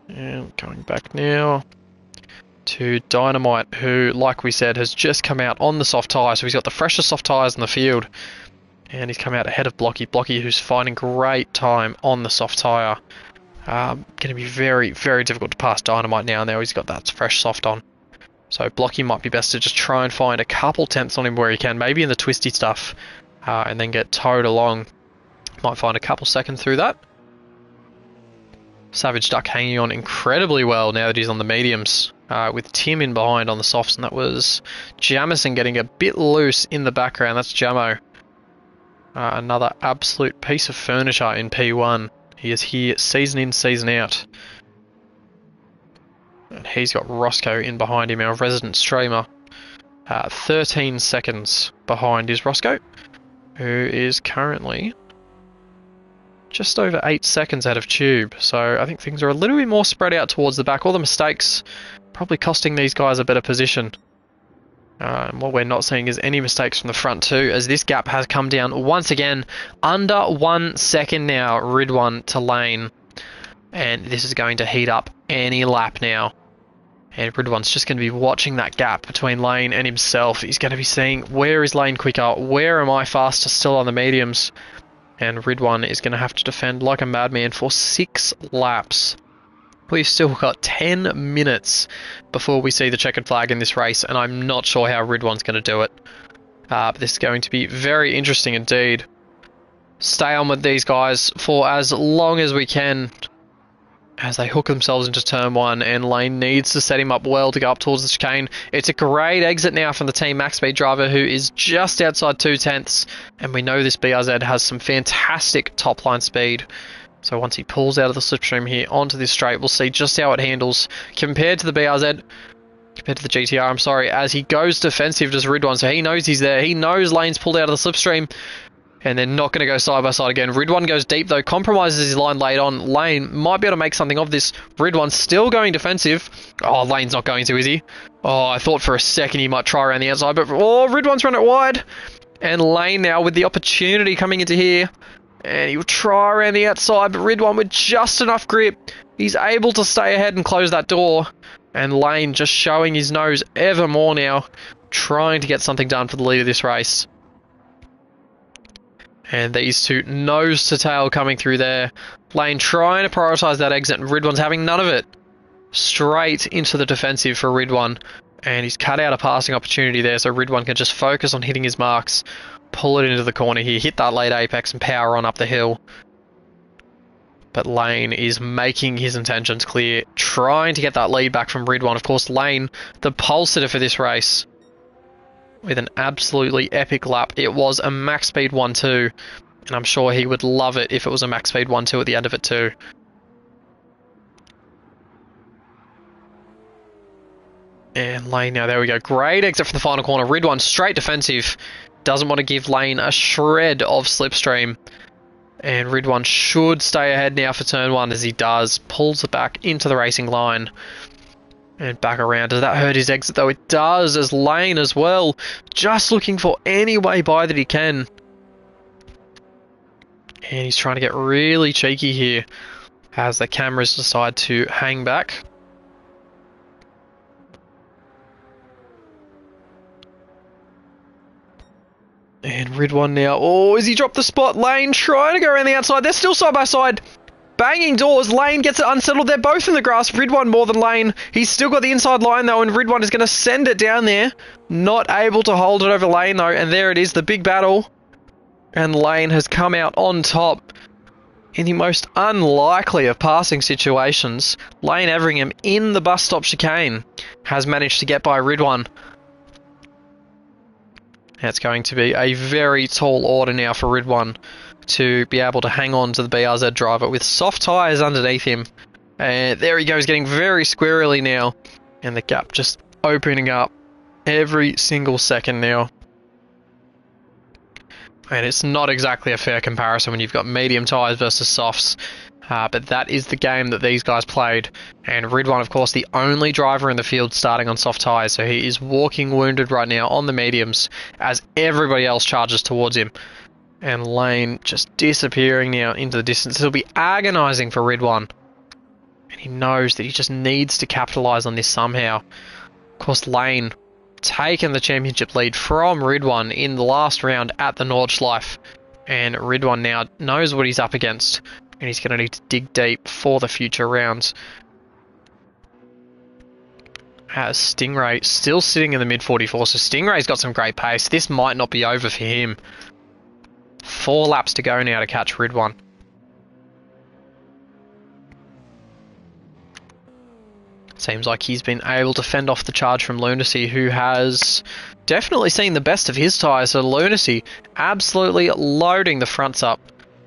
[SPEAKER 1] And going back now to Dynamite, who, like we said, has just come out on the soft tyre, so he's got the freshest soft tyres in the field. And he's come out ahead of Blocky. Blocky, who's finding great time on the soft tyre. Going to be very, very difficult to pass Dynamite now he's got that fresh soft on. So Blocky might be best to just try and find a couple tenths on him where he can, maybe in the twisty stuff. And then get towed along. Might find a couple seconds through that. Savage Duck hanging on incredibly well now that he's on the mediums. with Tim in behind on the softs, and that was Jamison getting a bit loose in the background. That's Jamo. Another absolute piece of furniture in P1. He is here season in, season out. And he's got Roscoe in behind him, our resident streamer. 13 seconds behind is Roscoe, who is currently just over 8 seconds out of Tube. So I think things are a little bit more spread out towards the back. All the mistakes probably costing these guys a better position. And what we're not seeing is any mistakes from the front too, as this gap has come down once again. Under 1 second now, Ridwan to Lane. And this is going to heat up any lap now. And Ridwan's just going to be watching that gap between Lane and himself. He's going to be seeing, where is Lane quicker? Where am I faster still on the mediums? And Ridwan is going to have to defend like a madman for 6 laps. We've still got 10 minutes before we see the checkered flag in this race, and I'm not sure how Ridwan's going to do it. But this is going to be very interesting indeed. Stay on with these guys for as long as we can, as they hook themselves into turn 1, and Lane needs to set him up well to go up towards the chicane. It's a great exit now from the Team Max Speed driver, who is just outside 2/10, and we know this BRZ has some fantastic top line speed. So once he pulls out of the slipstream here onto this straight, we'll see just how it handles compared to the BRZ, compared to the GTR, I'm sorry, as he goes defensive to Ridwan, so he knows he's there. He knows Lane's pulled out of the slipstream, and they're not going to go side by side again. Ridwan goes deep though, compromises his line late on. Lane might be able to make something of this. Ridwan's still going defensive. Oh, Lane's not going to, is he? Oh, I thought for a second he might try around the outside, but oh, Ridwan's run it wide. And Lane now with the opportunity coming into here. And he'll try around the outside, but Ridwan with just enough grip, he's able to stay ahead and close that door. And Lane just showing his nose ever more now, trying to get something done for the lead of this race. And these two nose to tail coming through there. Lane trying to prioritise that exit, and Ridwan's having none of it. Straight into the defensive for Ridwan. And he's cut out a passing opportunity there, so Ridwan can just focus on hitting his marks. Pull it into the corner here, hit that late apex and power on up the hill. But Lane is making his intentions clear, trying to get that lead back from Ridwan. Of course, Lane, the pole sitter for this race, with an absolutely epic lap. It was a max speed 1-2, and I'm sure he would love it if it was a max speed 1-2 at the end of it too. And Lane now, there we go. Great exit for the final corner. Ridwan straight defensive. Doesn't want to give Lane a shred of slipstream. And Ridwan should stay ahead now for turn 1, as he does. Pulls it back into the racing line. And back around. Does that hurt his exit though? It does, as Lane as well. Just looking for any way by that he can. And he's trying to get really cheeky here, as the cameras decide to hang back. And Ridwan now. Oh, has he dropped the spot? Lane trying to go around the outside. They're still side by side. Banging doors. Lane gets it unsettled. They're both in the grass. Ridwan more than Lane. He's still got the inside line though, and Ridwan is going to send it down there. Not able to hold it over Lane though, and there it is, the big battle. And Lane has come out on top in the most unlikely of passing situations. Lane Everingham in the bus stop chicane has managed to get by Ridwan. It's going to be a very tall order now for Ridwan to be able to hang on to the BRZ driver with soft tyres underneath him. And there he goes, getting very squirrely now. And the gap just opening up every single second now. And it's not exactly a fair comparison when you've got medium tyres versus softs. But that is the game that these guys played. And Ridwan, of course, the only driver in the field starting on soft tyres. So he is walking wounded right now on the mediums as everybody else charges towards him. And Lane just disappearing now into the distance. It'll be agonising for Ridwan. And he knows that he just needs to capitalise on this somehow. Of course, Lane taking the championship lead from Ridwan in the last round at the Nordschleife. And Ridwan now knows what he's up against. And he's going to need to dig deep for the future rounds. Has Stingray still sitting in the mid-44, so Stingray's got some great pace. This might not be over for him. 4 laps to go now to catch Seems like he's been able to fend off the charge from Lunacy, who has definitely seen the best of his tyres. So Lunacy absolutely loading the fronts up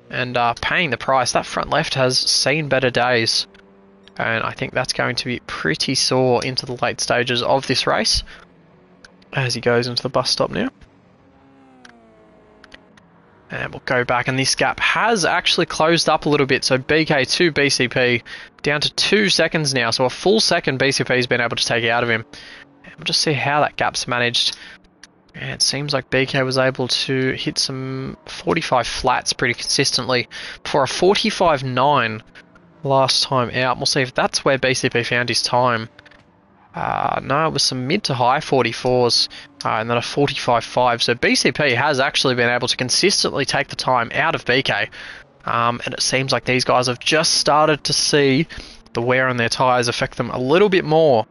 [SPEAKER 1] and paying the price. That front left has seen better days, and I think that's going to be pretty sore into the late stages of this race as he goes into the bus stop now. And we'll go back, and this gap has actually closed up a little bit. So BK to BCP down to 2 seconds now. So a full second BCP has been able to take out of him. And we'll just see how that gap's managed. And it seems like BK was able to hit some 45 flats pretty consistently for a 45.9 last time out. We'll see if that's where BCP found his time. No, it was some mid to high 44s and then a 45.5. So BCP has actually been able to consistently take the time out of BK. And it seems like these guys have just started to see the wear on their tyres affect them a little bit more.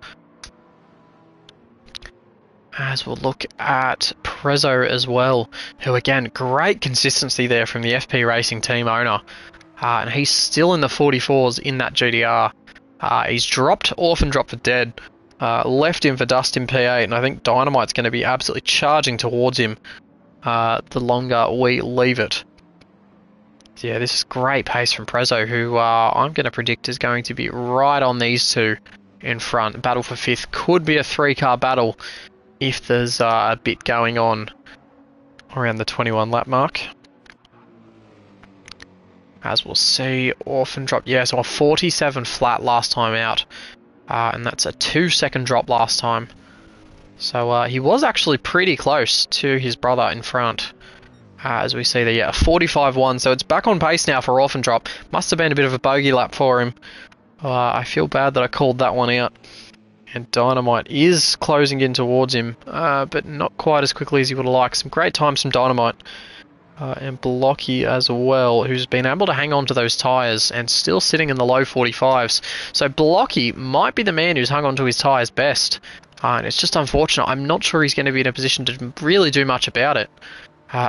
[SPEAKER 1] As we'll look at Prezzo as well, who again, great consistency there from the FP Racing team owner. And he's still in the 44s in that GDR. He's orphan dropped for dead. Left him for dust in P8, and I think Dynamite's going to be absolutely charging towards him the longer we leave it. So yeah, this is great pace from Prezzo, who I'm going to predict is going to be right on these two in front. Battle for 5th could be a 3-car battle if there's a bit going on around the 21 lap mark. As we'll see, orphan drop, yeah, so a 47 flat last time out. And that's a 2-second drop last time. So he was actually pretty close to his brother in front. As we see there, yeah, a 45.1. So it's back on pace now for orphan drop. Must have been a bit of a bogey lap for him. I feel bad that I called that one out. And Dynamite is closing in towards him, but not quite as quickly as he would have liked. Some great times from Dynamite. And Blocky as well, who's been able to hang on to those tyres and still sitting in the low 45s. So Blocky might be the man who's hung on to his tyres best. And it's just unfortunate. I'm not sure he's going to be in a position to really do much about it.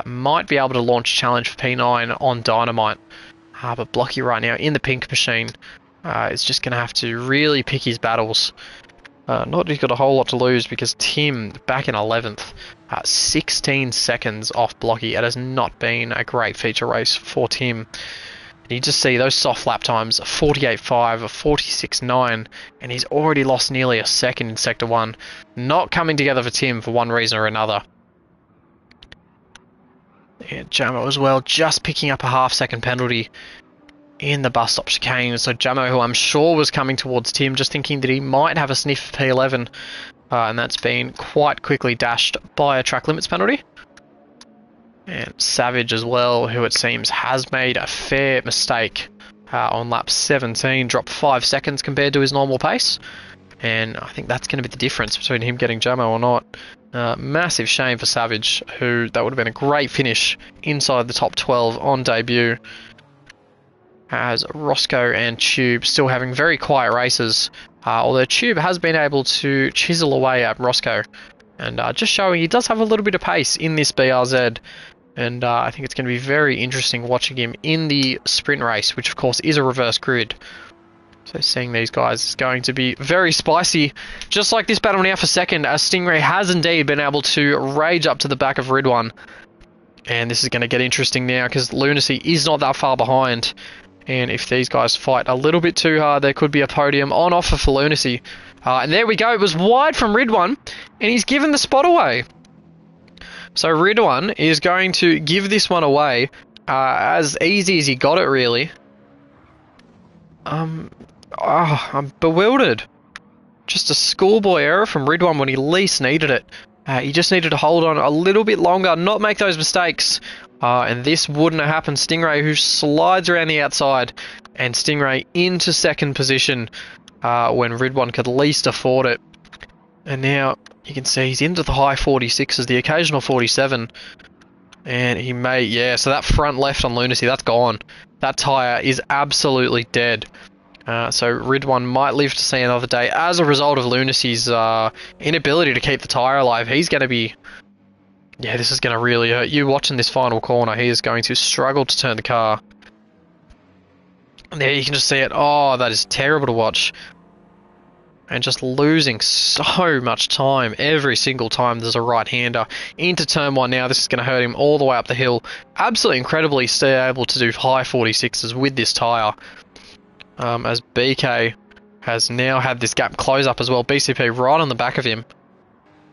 [SPEAKER 1] Might be able to launch a challenge for P9 on Dynamite. But Blocky right now in the pink machine is just going to have to really pick his battles. Not that he's got a whole lot to lose, because Tim back in 11th. 16 seconds off Blocky. It has not been a great feature race for Tim. You just see those soft lap times, a 48.5, a 46.9, and he's already lost nearly a second in Sector 1. Not coming together for Tim for one reason or another. And Jamo as well, just picking up a half-second penalty in the bus stop chicane. So Jamo, who I'm sure was coming towards Tim, just thinking that he might have a sniff of P11. And that's been quite quickly dashed by a track limits penalty. And Savage as well, who it seems has made a fair mistake on lap 17, dropped 5 seconds compared to his normal pace. And I think that's going to be the difference between him getting Jamo or not. Massive shame for Savage, who that would have been a great finish inside the top 12 on debut. As Roscoe and Tube still having very quiet races, although Tube has been able to chisel away at Roscoe, and just showing he does have a little bit of pace in this BRZ, and I think it's going to be very interesting watching him in the sprint race, which of course is a reverse grid. So seeing these guys is going to be very spicy, just like this battle now for second, as Stingray has indeed been able to rage up to the back of Ridwan. And this is going to get interesting now, because Lunacy is not that far behind. And if these guys fight a little bit too hard, there could be a podium on offer for Lunacy. And there we go. It was wide from Ridwan, and he's given the spot away. So Ridwan is going to give this one away as easy as he got it, really. I'm bewildered. Just a schoolboy error from Ridwan when he least needed it. He just needed to hold on a little bit longer, not make those mistakes. And this wouldn't have happened. Stingray, who slides around the outside, and Stingray into second position when Ridwan could least afford it. And now you can see he's into the high 46s, the occasional 47. And he may, yeah, so that front left on Lunacy, that's gone. That tyre is absolutely dead. So Ridwan might live to see another day as a result of Lunacy's inability to keep the tyre alive. He's going to be... Yeah, this is going to really hurt. You watching this final corner, he is going to struggle to turn the car. And there you can just see it. Oh, that is terrible to watch. and just losing so much time every single time there's a right-hander into turn 1 now. This is going to hurt him all the way up the hill. Absolutely incredibly still able to do high 46s with this tyre, as BK has now had this gap close up as well. BCP right on the back of him,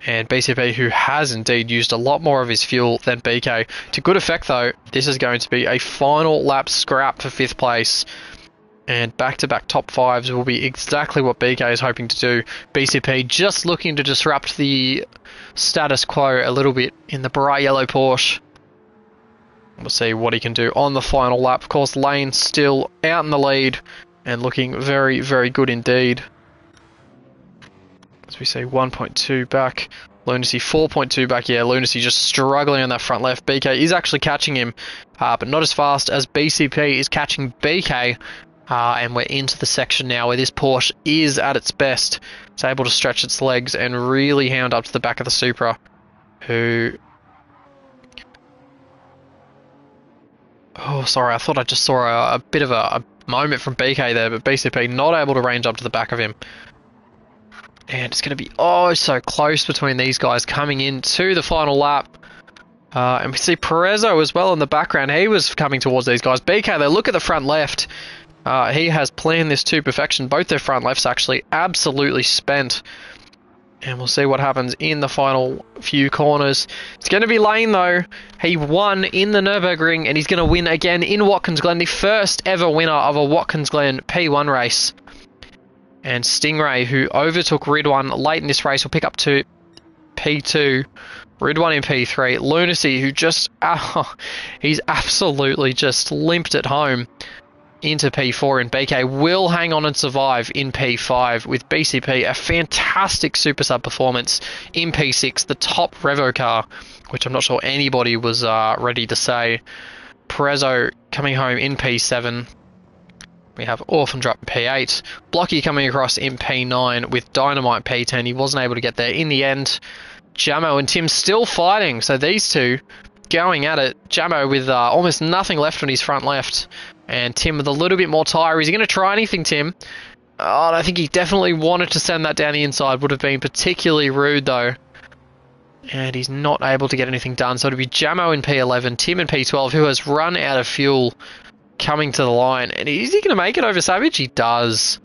[SPEAKER 1] and BCP, who has indeed used a lot more of his fuel than BK. To good effect though, this is going to be a final lap scrap for 5th place. And back-to-back top 5s will be exactly what BK is hoping to do. BCP just looking to disrupt the status quo a little bit in the bright yellow Porsche. We'll see what he can do on the final lap. Of course, Lane still out in the lead and looking very, very good indeed. As we see 1.2 back. Lunacy 4.2 back. Yeah, Lunacy just struggling on that front left. BK is actually catching him, but not as fast as BCP is catching BK. And we're into the section now where this Porsche is at its best. It's able to stretch its legs and really hound up to the back of the Supra, who... Oh, sorry, I thought I just saw a bit of a moment from BK there, but BCP not able to range up to the back of him. And it's going to be oh so close between these guys coming into the final lap. And we see Perezzo as well in the background. He was coming towards these guys. BK, they look at the front left. He has planned this to perfection. Both their front lefts actually absolutely spent. And we'll see what happens in the final few corners. It's going to be Lane though. He won in the Nurburgring and he's going to win again in Watkins Glen. The first ever winner of a Watkins Glen P1 race. And Stingray, who overtook Ridwan late in this race, will pick up to P2. Ridwan in P3. Lunacy, who just... he's absolutely just limped it home into P4, and BK will hang on and survive in P5 with BCP, a fantastic super sub performance in P6, the top Revo car, which I'm not sure anybody was ready to say. Perezzo coming home in P7. We have Orphan Drop P8. Blocky coming across in P9 with Dynamite P10. He wasn't able to get there in the end. Jamo and Tim still fighting, so these two going at it. Jamo with almost nothing left on his front left, and Tim with a little bit more tyre. Is he going to try anything, Tim? Oh, I think he definitely wanted to send that down the inside. Would have been particularly rude, though. And he's not able to get anything done. So it'll be Jamo in P11, Tim in P12, who has run out of fuel coming to the line. And is he going to make it over Savage? He does.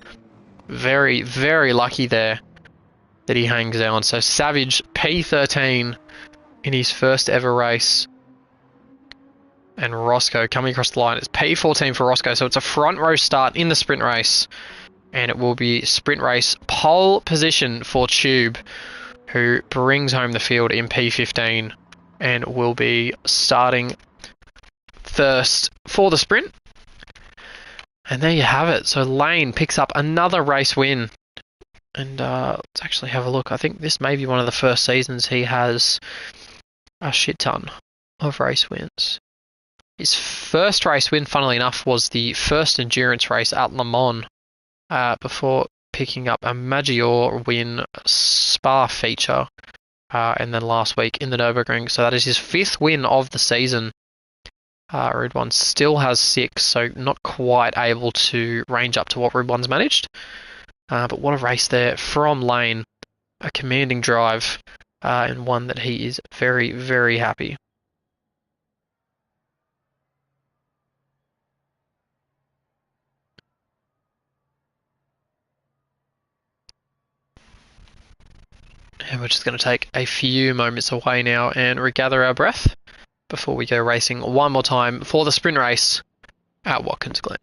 [SPEAKER 1] Very, very lucky there that he hangs on. So Savage, P13 in his first ever race. And Roscoe coming across the line. It's P14 for Roscoe, so it's a front row start in the sprint race. And it will be sprint race pole position for Tube, who brings home the field in P15 and will be starting first for the sprint. And there you have it. So Lane picks up another race win. And let's actually have a look. I think this may be one of the first seasons he has a shit ton of race wins. His first race win, funnily enough, was the first endurance race at Le Mans before picking up a Maggiore win Spa feature and then last week in the Nurburgring. So that is his 5th win of the season. Ridwan still has 6, so not quite able to range up to what Ridwan's managed. But what a race there from Lane. A commanding drive and one that he is very, very happy. And we're just going to take a few moments away now and regather our breath before we go racing one more time for the sprint race at Watkins Glen.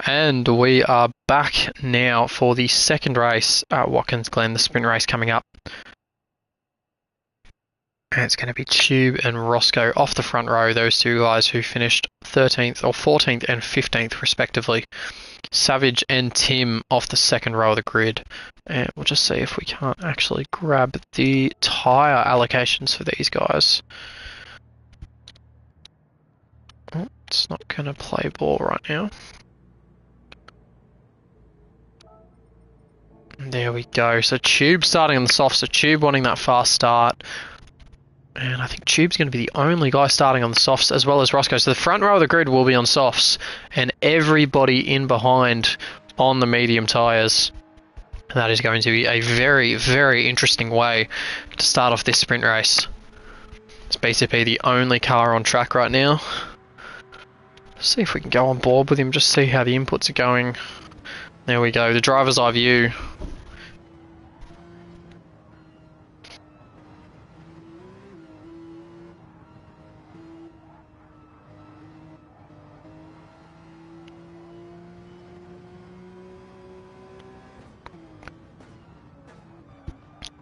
[SPEAKER 1] And we are back now for the second race at Watkins Glen, the sprint race coming up. And it's going to be Tube and Roscoe off the front row, those two guys who finished 13th or 14th and 15th respectively. Savage and Tim off the second row of the grid. And we'll just see if we can't actually grab the tyre allocations for these guys. Oh, it's not going to play ball right now. There we go. So Tube starting on the soft, so Tube wanting that fast start. And I think Tube's going to be the only guy starting on the softs, as well as Roscoe. So the front row of the grid will be on softs, and everybody in behind on the medium tyres. And that is going to be a very, very interesting way to start off this sprint race. It's basically the only car on track right now. See if we can go on board with him, just see how the inputs are going. There we go, the driver's eye view.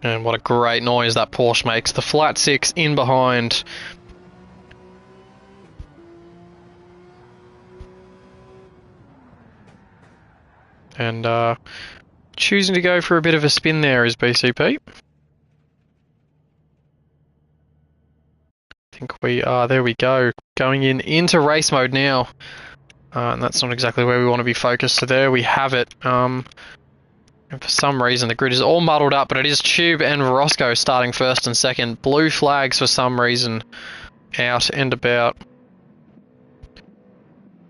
[SPEAKER 1] And what a great noise that Porsche makes. The flat six in behind. And choosing to go for a bit of a spin there is BCP. I think we are, there we go, going into race mode now. And that's not exactly where we want to be focused, so there we have it. And for some reason the grid is all muddled up, but it is Tube and Roscoe starting first and second. Blue flags for some reason out and about.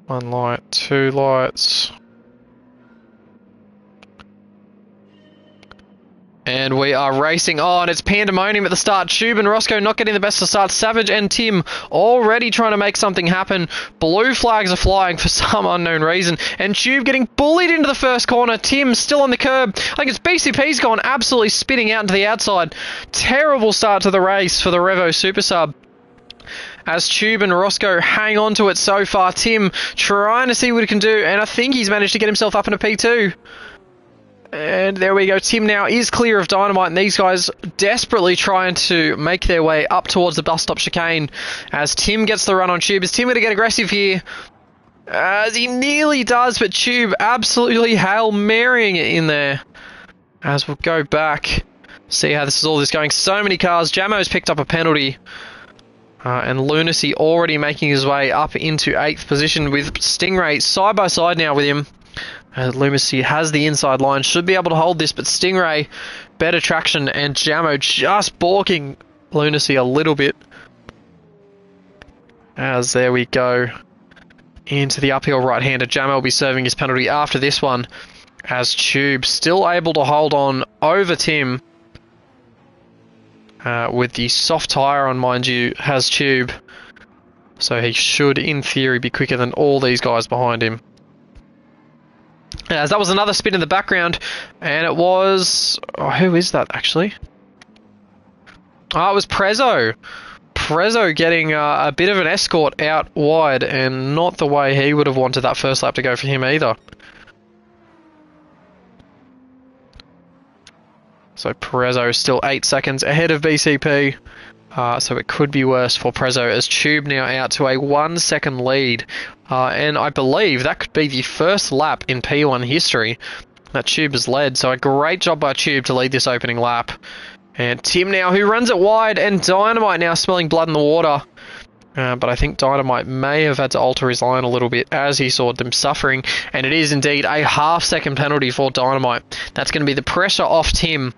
[SPEAKER 1] One light, two lights. And we are racing on. It's pandemonium at the start. Tube and Roscoe not getting the best of start. Savage and Tim already trying to make something happen. Blue flags are flying for some unknown reason. And Tube getting bullied into the first corner. Tim still on the curb. I think it's BCP's gone absolutely spinning out into the outside. Terrible start to the race for the Revo Super Sub. As Tube and Roscoe hang on to it so far. Tim trying to see what he can do. And I think he's managed to get himself up into P2. And there we go. Tim now is clear of Dynamite, and these guys desperately trying to make their way up towards the bus stop chicane as Tim gets the run on Tube. Is Tim going to get aggressive here? As he nearly does, but Tube absolutely Hail Marying it in there. As we'll go back, see how this is all going. So many cars. Jamo's picked up a penalty. And Lunacy already making his way up into 8th position with Stingray side by side now with him. Lunacy has the inside line, should be able to hold this, but Stingray, better traction, and Jamo just balking Lunacy a little bit. As there we go, into the uphill right-hander. Jamo will be serving his penalty after this one, as Tube still able to hold on over Tim. With the soft tyre on, mind you, has Tube. So he should, in theory, be quicker than all these guys behind him. As that was another spin in the background, and it was... Oh, who is that, actually? Oh, it was Prezzo. Prezzo getting a bit of an escort out wide, and not the way he would have wanted that first lap to go for him either. So Prezzo still 8 seconds ahead of BCP. So it could be worse for Prezzo, as Tube now out to a 1 second lead. And I believe that could be the first lap in P1 history that Tube has led. So a great job by Tube to lead this opening lap. And Tim now, who runs it wide, and Dynamite now smelling blood in the water. But I think Dynamite may have had to alter his line a little bit as he saw them suffering. And it is indeed a half-second penalty for Dynamite. That's going to be the pressure off Tim.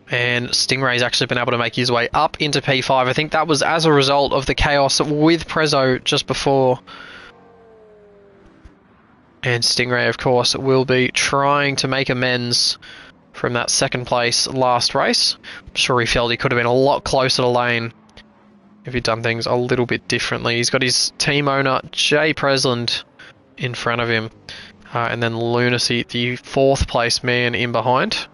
[SPEAKER 1] And Stingray's actually been able to make his way up into P5. I think that was as a result of the chaos with Prezzo just before. And Stingray, of course, will be trying to make amends from that second place last race. I'm sure he felt he could have been a lot closer to Lane if he'd done things a little bit differently. He's got his team owner, Jay Presland, in front of him. And then Lunacy, the 4th place man, in behind.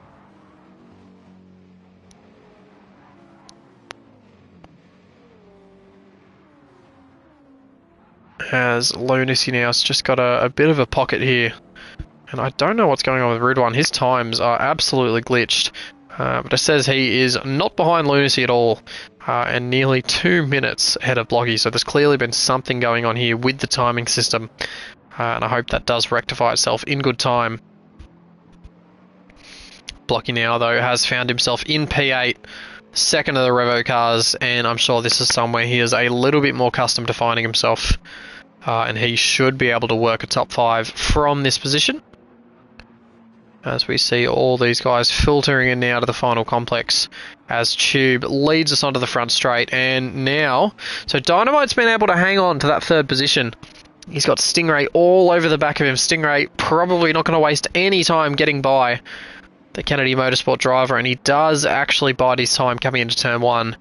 [SPEAKER 1] As Lunacy now has just got a bit of a pocket here. And I don't know what's going on with Ridwan. His times are absolutely glitched. But it says he is not behind Lunacy at all. And nearly 2 minutes ahead of Blocky. So there's clearly been something going on here with the timing system. And I hope that does rectify itself in good time. Blocky now, though, has found himself in P8. Second of the Revo cars. And I'm sure this is somewhere he is a little bit more accustomed to finding himself. And he should be able to work a top 5 from this position. As we see all these guys filtering in now to the final complex as Tube leads us onto the front straight. And now, so Dynamite's been able to hang on to that third position. He's got Stingray all over the back of him. Stingray probably not going to waste any time getting by the Kennedy Motorsport driver, and he does actually bide his time coming into turn 1.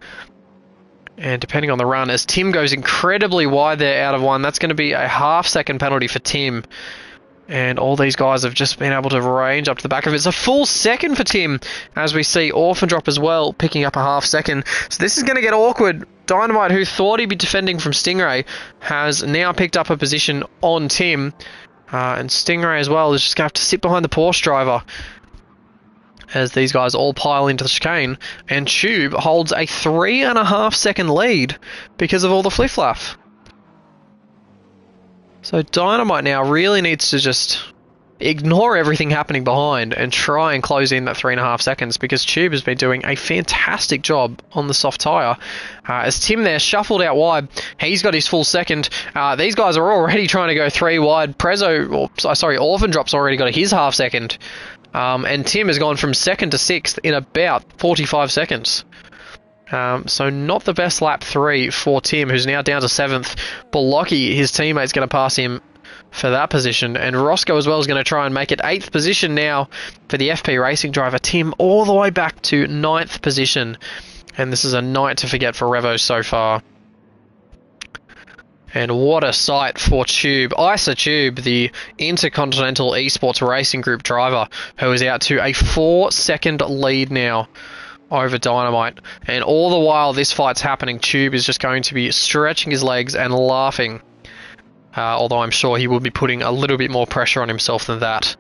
[SPEAKER 1] And depending on the run, as Tim goes incredibly wide there out of 1, that's going to be a half-second penalty for Tim. And all these guys have just been able to range up to the back of it. It's a full second for Tim, as we see Orphan Drop as well, picking up a half second. So this is going to get awkward. Dynamite, who thought he'd be defending from Stingray, has now picked up a position on Tim. And Stingray as well is just going to have to sit behind the Porsche driver as these guys all pile into the chicane. And Tube holds a 3.5 second lead because of all the flip-flap. So Dynamite now really needs to just ignore everything happening behind and try and close in that 3.5 seconds, because Tube has been doing a fantastic job on the soft tyre. As Tim there shuffled out wide, he's got his full second. These guys are already trying to go 3 wide. Orphan Drop's already got his half second. And Tim has gone from 2nd to 6th in about 45 seconds. So not the best lap 3 for Tim, who's now down to 7th. Blocky, his teammate's going to pass him for that position. And Roscoe as well is going to try and make it 8th position now for the FP Racing driver. Tim all the way back to 9th position. And this is a night to forget for Revo so far. And what a sight for Tube. Tube, the Intercontinental eSports Racing Group driver, who is out to a 4-second lead now over Dynamite. And all the while this fight's happening, Tube is just going to be stretching his legs and laughing. Although I'm sure he will be putting a little bit more pressure on himself than that.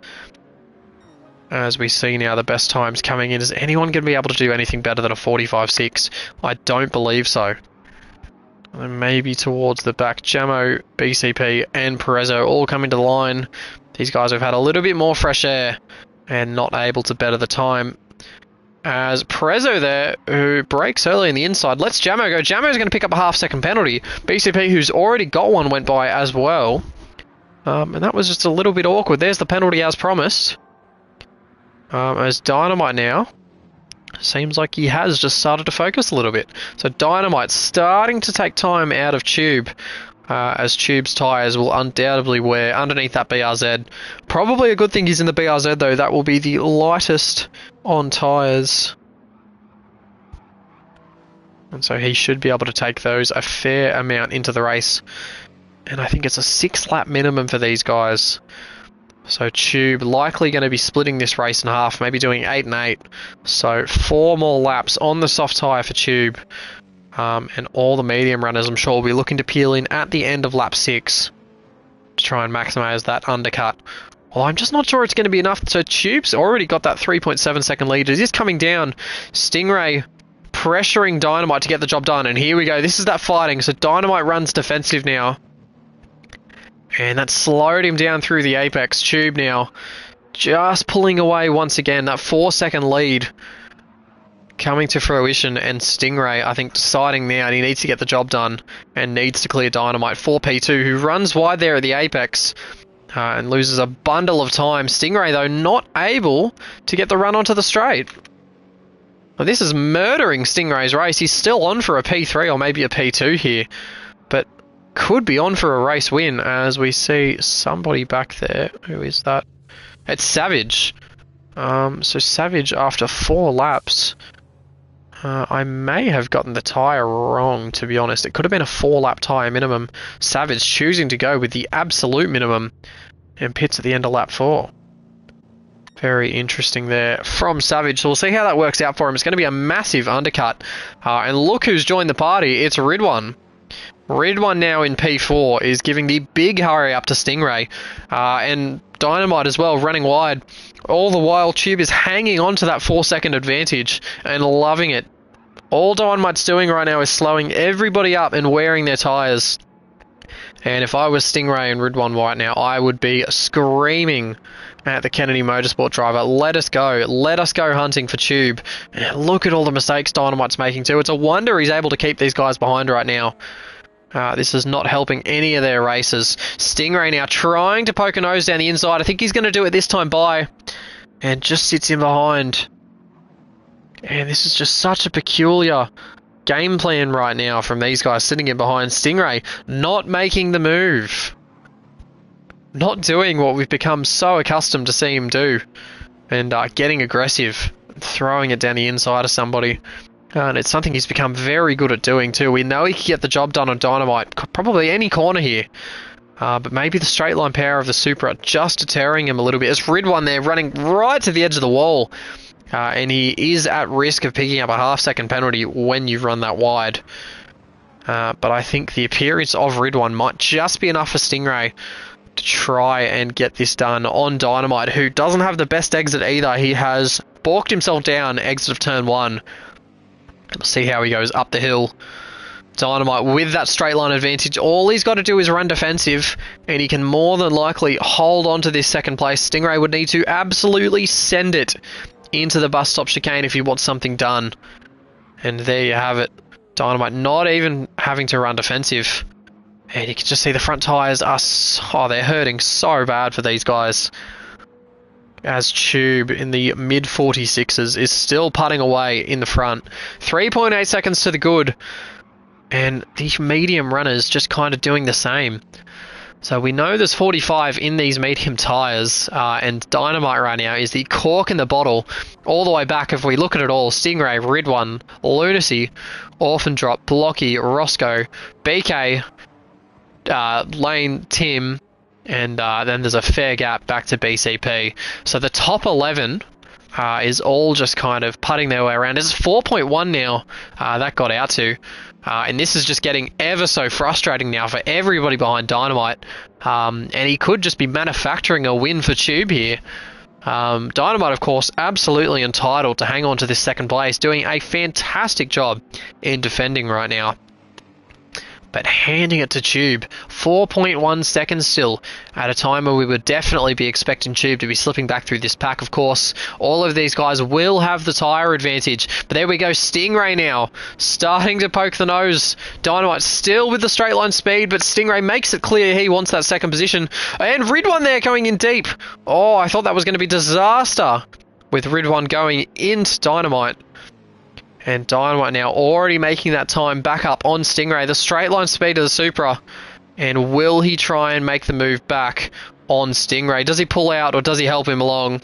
[SPEAKER 1] As we see now the best times coming in. Is anyone going to be able to do anything better than a 45.6? I don't believe so. And maybe towards the back, Jamo, BCP and Perezzo all coming to the line. These guys have had a little bit more fresh air and not able to better the time. As Perezzo there, who breaks early in the inside, lets Jamo go. Jamo's going to pick up a half-second penalty. BCP, who's already got one, went by as well. And that was just a little bit awkward. There's the penalty as promised. As Dynamite now seems like he has just started to focus a little bit. So Dynamite starting to take time out of Tube. As Tube's tyres will undoubtedly wear underneath that BRZ. Probably a good thing he's in the BRZ though, that will be the lightest on tyres. And so he should be able to take those a fair amount into the race. And I think it's a 6-lap minimum for these guys. So Tube likely going to be splitting this race in half, maybe doing 8 and 8. So 4 more laps on the soft tyre for Tube. And all the medium runners, I'm sure, will be looking to peel in at the end of lap 6 to try and maximise that undercut. Well, I'm just not sure it's going to be enough. So Tube's already got that 3.7 second lead. It is coming down. Stingray pressuring Dynamite to get the job done. And here we go. This is that fighting. So Dynamite runs defensive now. And that slowed him down through the apex. Tube now just pulling away once again. That 4-second lead coming to fruition, and Stingray, I think, deciding now he needs to get the job done and needs to clear Dynamite for P2, who runs wide there at the apex and loses a bundle of time. Stingray, though, not able to get the run onto the straight. Well, this is murdering Stingray's race. He's still on for a P3 or maybe a P2 here, but could be on for a race win, as we see somebody back there. Who is that? It's Savage. So Savage, after 4 laps, I may have gotten the tyre wrong, to be honest. It could have been a 4-lap tyre minimum. Savage choosing to go with the absolute minimum and pits at the end of lap 4. Very interesting there from Savage. So we'll see how that works out for him. It's going to be a massive undercut. And look who's joined the party. It's Ridwan. Ridwan now in P4 is giving the big hurry up to Stingray, and Dynamite as well running wide. All the while Tube is hanging on to that 4-second advantage and loving it. All Dynamite's doing right now is slowing everybody up and wearing their tyres. And if I was Stingray and Ridwan right now, I would be screaming at the Kennedy Motorsport driver, let us go hunting for Tube. And look at all the mistakes Dynamite's making too. It's a wonder he's able to keep these guys behind right now. This is not helping any of their races. Stingray now trying to poke a nose down the inside. I think he's going to do it this time by, and just sits in behind. And this is just such a peculiar game plan right now from these guys sitting in behind. Stingray not making the move. Not doing what we've become so accustomed to see him do. And getting aggressive. Throwing it down the inside of somebody. And it's something he's become very good at doing too. We know he can get the job done on Dynamite. Probably any corner here. But maybe the straight line power of the Supra just deterring him a little bit. As Ridwan there running right to the edge of the wall. And he is at risk of picking up a half-second penalty when you run that wide. But I think the appearance of Ridwan might just be enough for Stingray to try and get this done on Dynamite, who doesn't have the best exit either. He has balked himself down exit of turn 1. We'll see how he goes up the hill. Dynamite with that straight line advantage. All he's got to do is run defensive, and he can more than likely hold on to this second place. Stingray would need to absolutely send it into the bus stop chicane if he wants something done. And there you have it. Dynamite not even having to run defensive. And you can just see the front tyres are they're hurting so bad for these guys. As Tube in the mid 46s is still putting away in the front. 3.8 seconds to the good. And the medium runners just kind of doing the same. So we know there's 45 in these medium tyres, and Dynamite right now is the cork in the bottle all the way back. If we look at it all, Stingray, Ridwan, Lunacy, Orphan Drop, Blocky, Roscoe, BK, Lane, Tim, and then there's a fair gap back to BCP. So the top 11 is all just kind of putting their way around. It's 4.1 now that got out to. And this is just getting ever so frustrating now for everybody behind Dynamite. And he could just be manufacturing a win for Tube here. Dynamite, of course, absolutely entitled to hang on to this second place, doing a fantastic job in defending right now. But handing it to Tube, 4.1 seconds still, at a time where we would definitely be expecting Tube to be slipping back through this pack. Of course, all of these guys will have the tyre advantage. But there we go, Stingray now, starting to poke the nose. Dynamite still with the straight line speed, but Stingray makes it clear he wants that second position. And Ridwan there going in deep. Oh, I thought that was going to be disaster with Ridwan going into Dynamite. And Dynamite now already making that time back up on Stingray. The straight line speed of the Supra. And will he try and make the move back on Stingray? Does he pull out or does he help him along?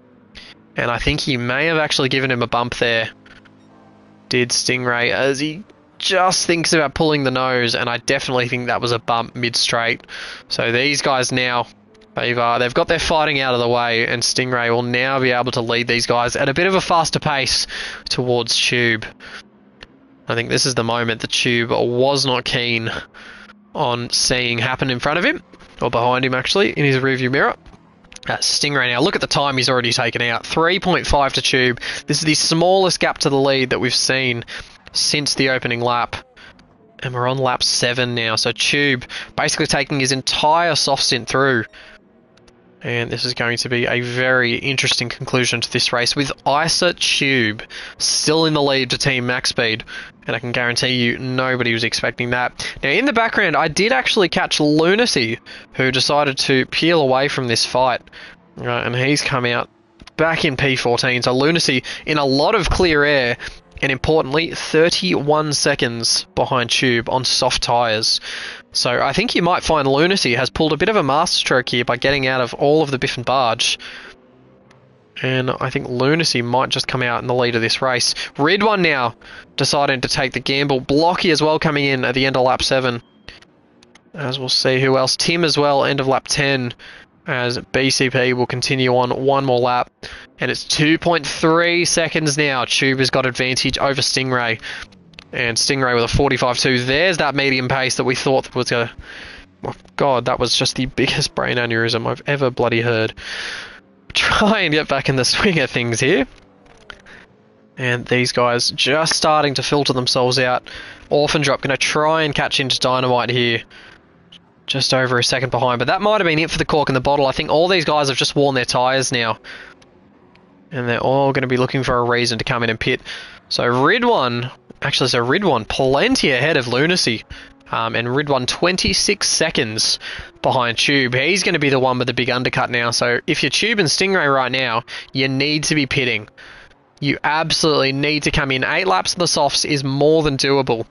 [SPEAKER 1] And I think he may have actually given him a bump there. Did Stingray, as he just thinks about pulling the nose. And I definitely think that was a bump mid-straight. So these guys now, they've got their fighting out of the way, and Stingray will now be able to lead these guys at a bit of a faster pace towards Tube. I think this is the moment that Tube was not keen on seeing happen in front of him, or behind him actually, in his rearview mirror. Stingray now, look at the time he's already taken out. 3.5 to Tube. This is the smallest gap to the lead that we've seen since the opening lap. And we're on lap 7 now, so Tube basically taking his entire soft stint through. And this is going to be a very interesting conclusion to this race, with ISA Tube still in the lead to Team Max Speed. And I can guarantee you nobody was expecting that. Now in the background, I did actually catch Lunacy, who decided to peel away from this fight. And he's come out back in P14. So Lunacy in a lot of clear air. And importantly, 31 seconds behind Tube on soft tyres. So I think you might find Lunacy has pulled a bit of a masterstroke here by getting out of all of the Biff and Barge. And I think Lunacy might just come out in the lead of this race. Ridwan now deciding to take the gamble. Blocky as well coming in at the end of lap 7. As we'll see who else. Tim as well, end of lap 10. As BCP will continue on one more lap. And it's 2.3 seconds now. Tube has got advantage over Stingray. And Stingray with a 45.2. There's that medium pace that we thought was a... Oh God, that was just the biggest brain aneurysm I've ever bloody heard. Try and get back in the swing of things here. And these guys just starting to filter themselves out. Orphan Drop going to try and catch into Dynamite here. Just over a second behind. But that might have been it for the cork in the bottle. I think all these guys have just worn their tyres now. And they're all going to be looking for a reason to come in and pit. So Ridwan plenty ahead of Lunacy. And Ridwan 26 seconds behind Tube. He's going to be the one with the big undercut now. So if you're Tube and Stingray right now, you need to be pitting. You absolutely need to come in. 8 laps in the softs is more than doable.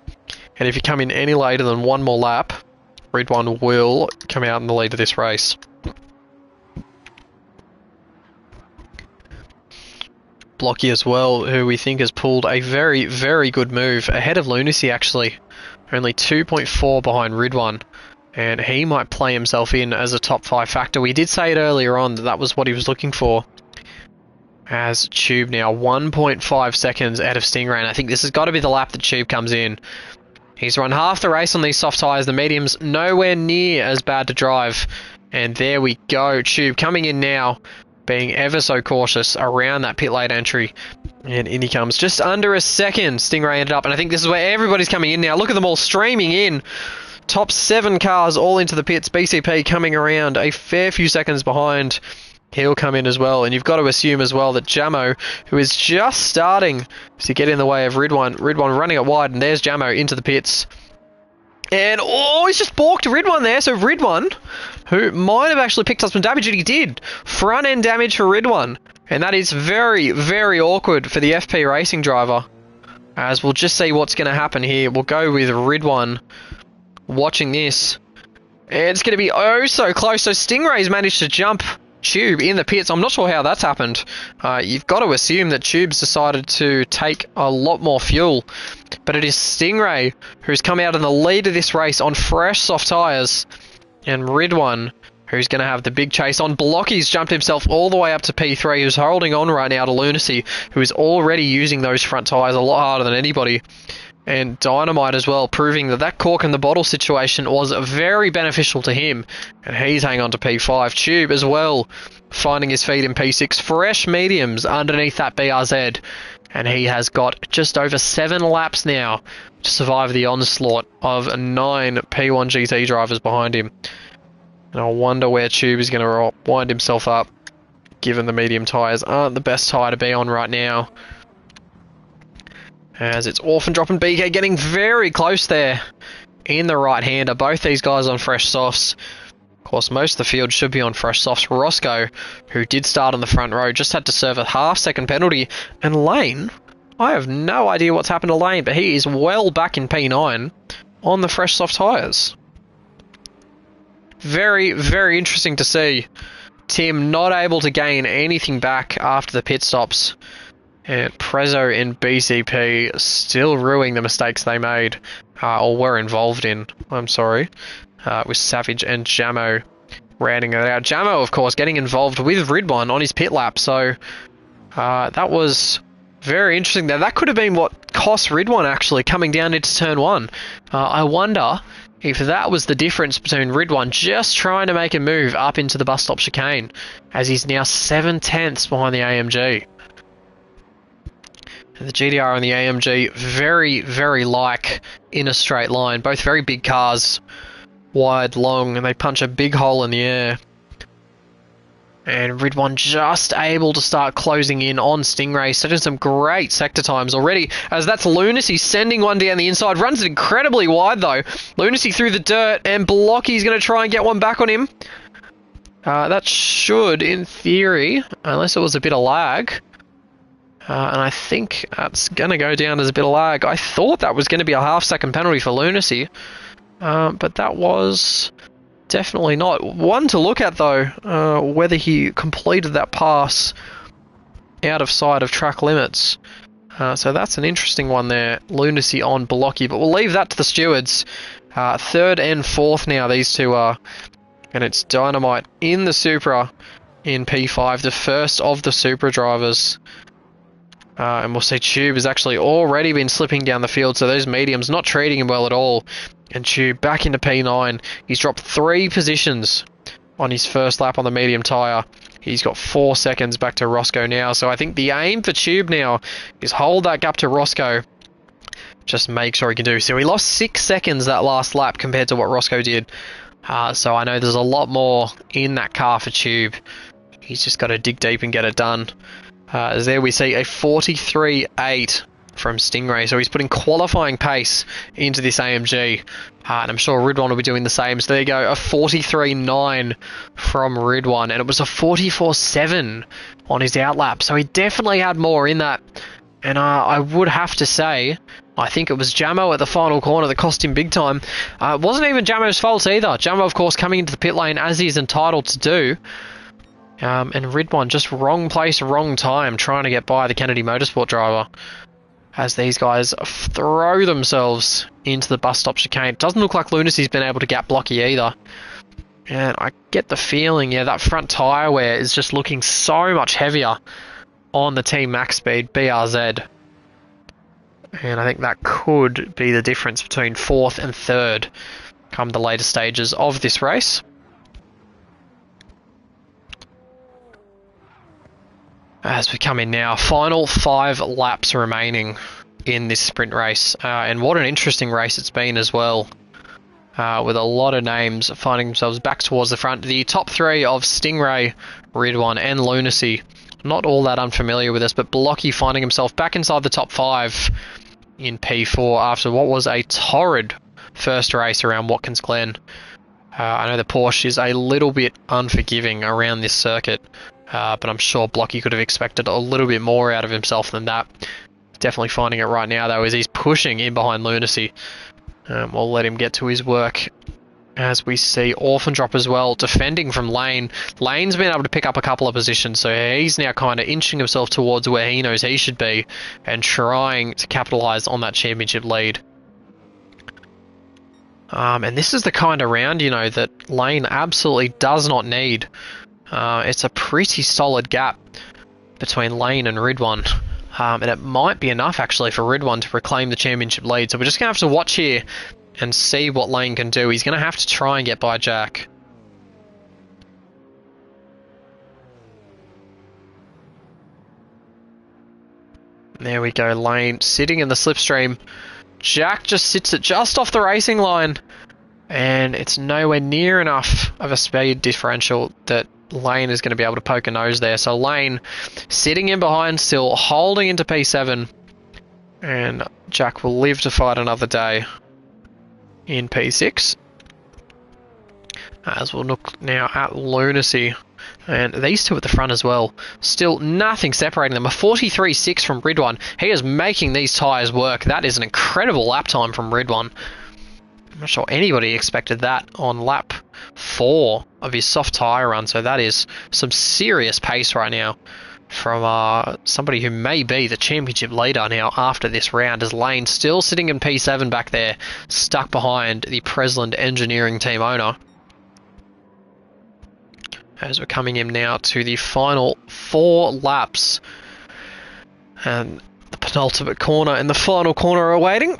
[SPEAKER 1] And if you come in any later than one more lap, Ridwan will come out in the lead of this race. Blocky as well, who we think has pulled a very, very good move. Ahead of Lunacy, actually. Only 2.4 behind Ridwan. And he might play himself in as a top 5 factor. We did say it earlier on that that was what he was looking for. As Tube now 1.5 seconds out of Stingray. And I think this has got to be the lap that Tube comes in. He's run half the race on these soft tyres. The medium's nowhere near as bad to drive. And there we go. Tube coming in now, being ever so cautious around that pit lane entry. And in he comes. Just under a second, Stingray ended up. And I think this is where everybody's coming in now. Look at them all streaming in. Top 7 cars all into the pits. BCP coming around a fair few seconds behind. He'll come in as well. And you've got to assume as well that Jamo, who is just starting to get in the way of Ridwan. Ridwan running it wide. And there's Jamo into the pits. And, oh, he's just balked Ridwan there. So Ridwan, who might have actually picked up some damage, and he did. Front end damage for Ridwan. And that is very, very awkward for the FP racing driver. As we'll just see what's going to happen here. We'll go with Ridwan watching this. And it's going to be oh so close. So Stingray's managed to jump Tube in the pits. I'm not sure how that's happened. You've got to assume that Tube's decided to take a lot more fuel. But it is Stingray who's come out in the lead of this race on fresh soft tyres. And Ridwan, who's going to have the big chase on. Blocky's jumped himself all the way up to P3, who's holding on right now to Lunacy, who is already using those front tyres a lot harder than anybody. And Dynamite as well, proving that that cork in the bottle situation was very beneficial to him. And he's hanging on to P5. Tube as well, finding his feet in P6. Fresh mediums underneath that BRZ. And he has got just over 7 laps now to survive the onslaught of 9 P1 GT drivers behind him. And I wonder where Tube is going to wind himself up, given the medium tyres aren't the best tyre to be on right now. As it's Orphan Drop and BK getting very close there in the right-hander. Both these guys on fresh softs. Of course, most of the field should be on fresh softs. Roscoe, who did start on the front row, just had to serve a half-second penalty. And Lane, I have no idea what's happened to Lane, but he is well back in P9 on the fresh soft tyres. Very, very interesting to see. Tim not able to gain anything back after the pit stops. And Prezzo and BCP still ruining the mistakes they made, or were involved in, I'm sorry, with Savage and Jamo rounding it out. Jamo, of course, getting involved with Ridwan on his pit lap, so that was very interesting there. That could have been what cost Ridwan actually coming down into turn 1. I wonder if that was the difference between Ridwan just trying to make a move up into the bus stop chicane, as he's now 7/10 behind the AMG. The GDR and the AMG very, very like in a straight line. Both very big cars, wide, long, and they punch a big hole in the air. And Ridwan just able to start closing in on Stingray, setting some great sector times already, as that's Lunacy sending one down the inside. Runs it incredibly wide though. Lunacy through the dirt, and Blocky's going to try and get one back on him. That should, in theory, unless it was a bit of lag, and I think that's going to go down as a bit of lag. I thought that was going to be a half-second penalty for Lunacy, but that was definitely not. One to look at, though, whether he completed that pass out of sight of track limits. So that's an interesting one there. Lunacy on Blocky, but we'll leave that to the stewards. 3rd and 4th now, these two are. And it's Dynamite in the Supra in P5, the first of the Supra drivers. And we'll see Tube has actually already been slipping down the field, so those mediums not treating him well at all. And Tube back into P9. He's dropped 3 positions on his first lap on the medium tyre. He's got 4 seconds back to Roscoe now, so I think the aim for Tube now is hold that gap to Roscoe. Just make sure he can do. So he lost 6 seconds that last lap compared to what Roscoe did. So I know there's a lot more in that car for Tube. He's just got to dig deep and get it done. As there we see a 43.8 from Stingray. So he's putting qualifying pace into this AMG. And I'm sure Ridwan will be doing the same. So there you go, a 43.9 from Ridwan. And it was a 44.7 on his outlap. So he definitely had more in that. And I would have to say, I think it was Jamo at the final corner that cost him big time. It wasn't even Jamo's fault either. Jamo, of course, coming into the pit lane as he's entitled to do. And Ridwan just wrong place, wrong time, trying to get by the Kennedy Motorsport driver. As these guys throw themselves into the bus stop chicane. It doesn't look like Lunacy's been able to gap Blocky either. And I get the feeling, yeah, that front tyre wear is just looking so much heavier on the Team Max Speed BRZ. And I think that could be the difference between 4th and 3rd come the later stages of this race. As we come in now, final 5 laps remaining in this sprint race. And what an interesting race it's been as well. With a lot of names finding themselves back towards the front. The top 3 of Stingray, Ridwan and Lunacy. Not all that unfamiliar with us, but Blocky finding himself back inside the top 5 in P4 after what was a torrid first race around Watkins Glen. I know the Porsche is a little bit unforgiving around this circuit. But I'm sure Blocky could have expected a little bit more out of himself than that. Definitely finding it right now, though, as he's pushing in behind Lunacy. We'll let him get to his work. As we see Orphan drop as well, defending from Lane. Lane's been able to pick up a couple of positions, so he's now kind of inching himself towards where he knows he should be and trying to capitalise on that championship lead. And this is the kind of round, you know, that Lane absolutely does not need. It's a pretty solid gap between Lane and Ridwan. And it might be enough, actually, for Ridwan to reclaim the championship lead. So we're just going to have to watch here and see what Lane can do. He's going to have to try and get by Jack. There we go, Lane sitting in the slipstream. Jack just sits it just off the racing line. And it's nowhere near enough of a speed differential that Lane is going to be able to poke a nose there. So Lane sitting in behind still, holding into P7. And Jack will live to fight another day in P6. As we'll look now at Lunacy. And these two at the front as well. Still nothing separating them. A 43.6 from Ridwan. He is making these tyres work. That is an incredible lap time from Ridwan. I'm not sure anybody expected that on lap 4 of his soft tyre run. So that is some serious pace right now from somebody who may be the championship leader now after this round, as Lane still sitting in P7 back there, stuck behind the Presland Engineering team owner. As we're coming in now to the final 4 laps. And the penultimate corner and the final corner are awaiting.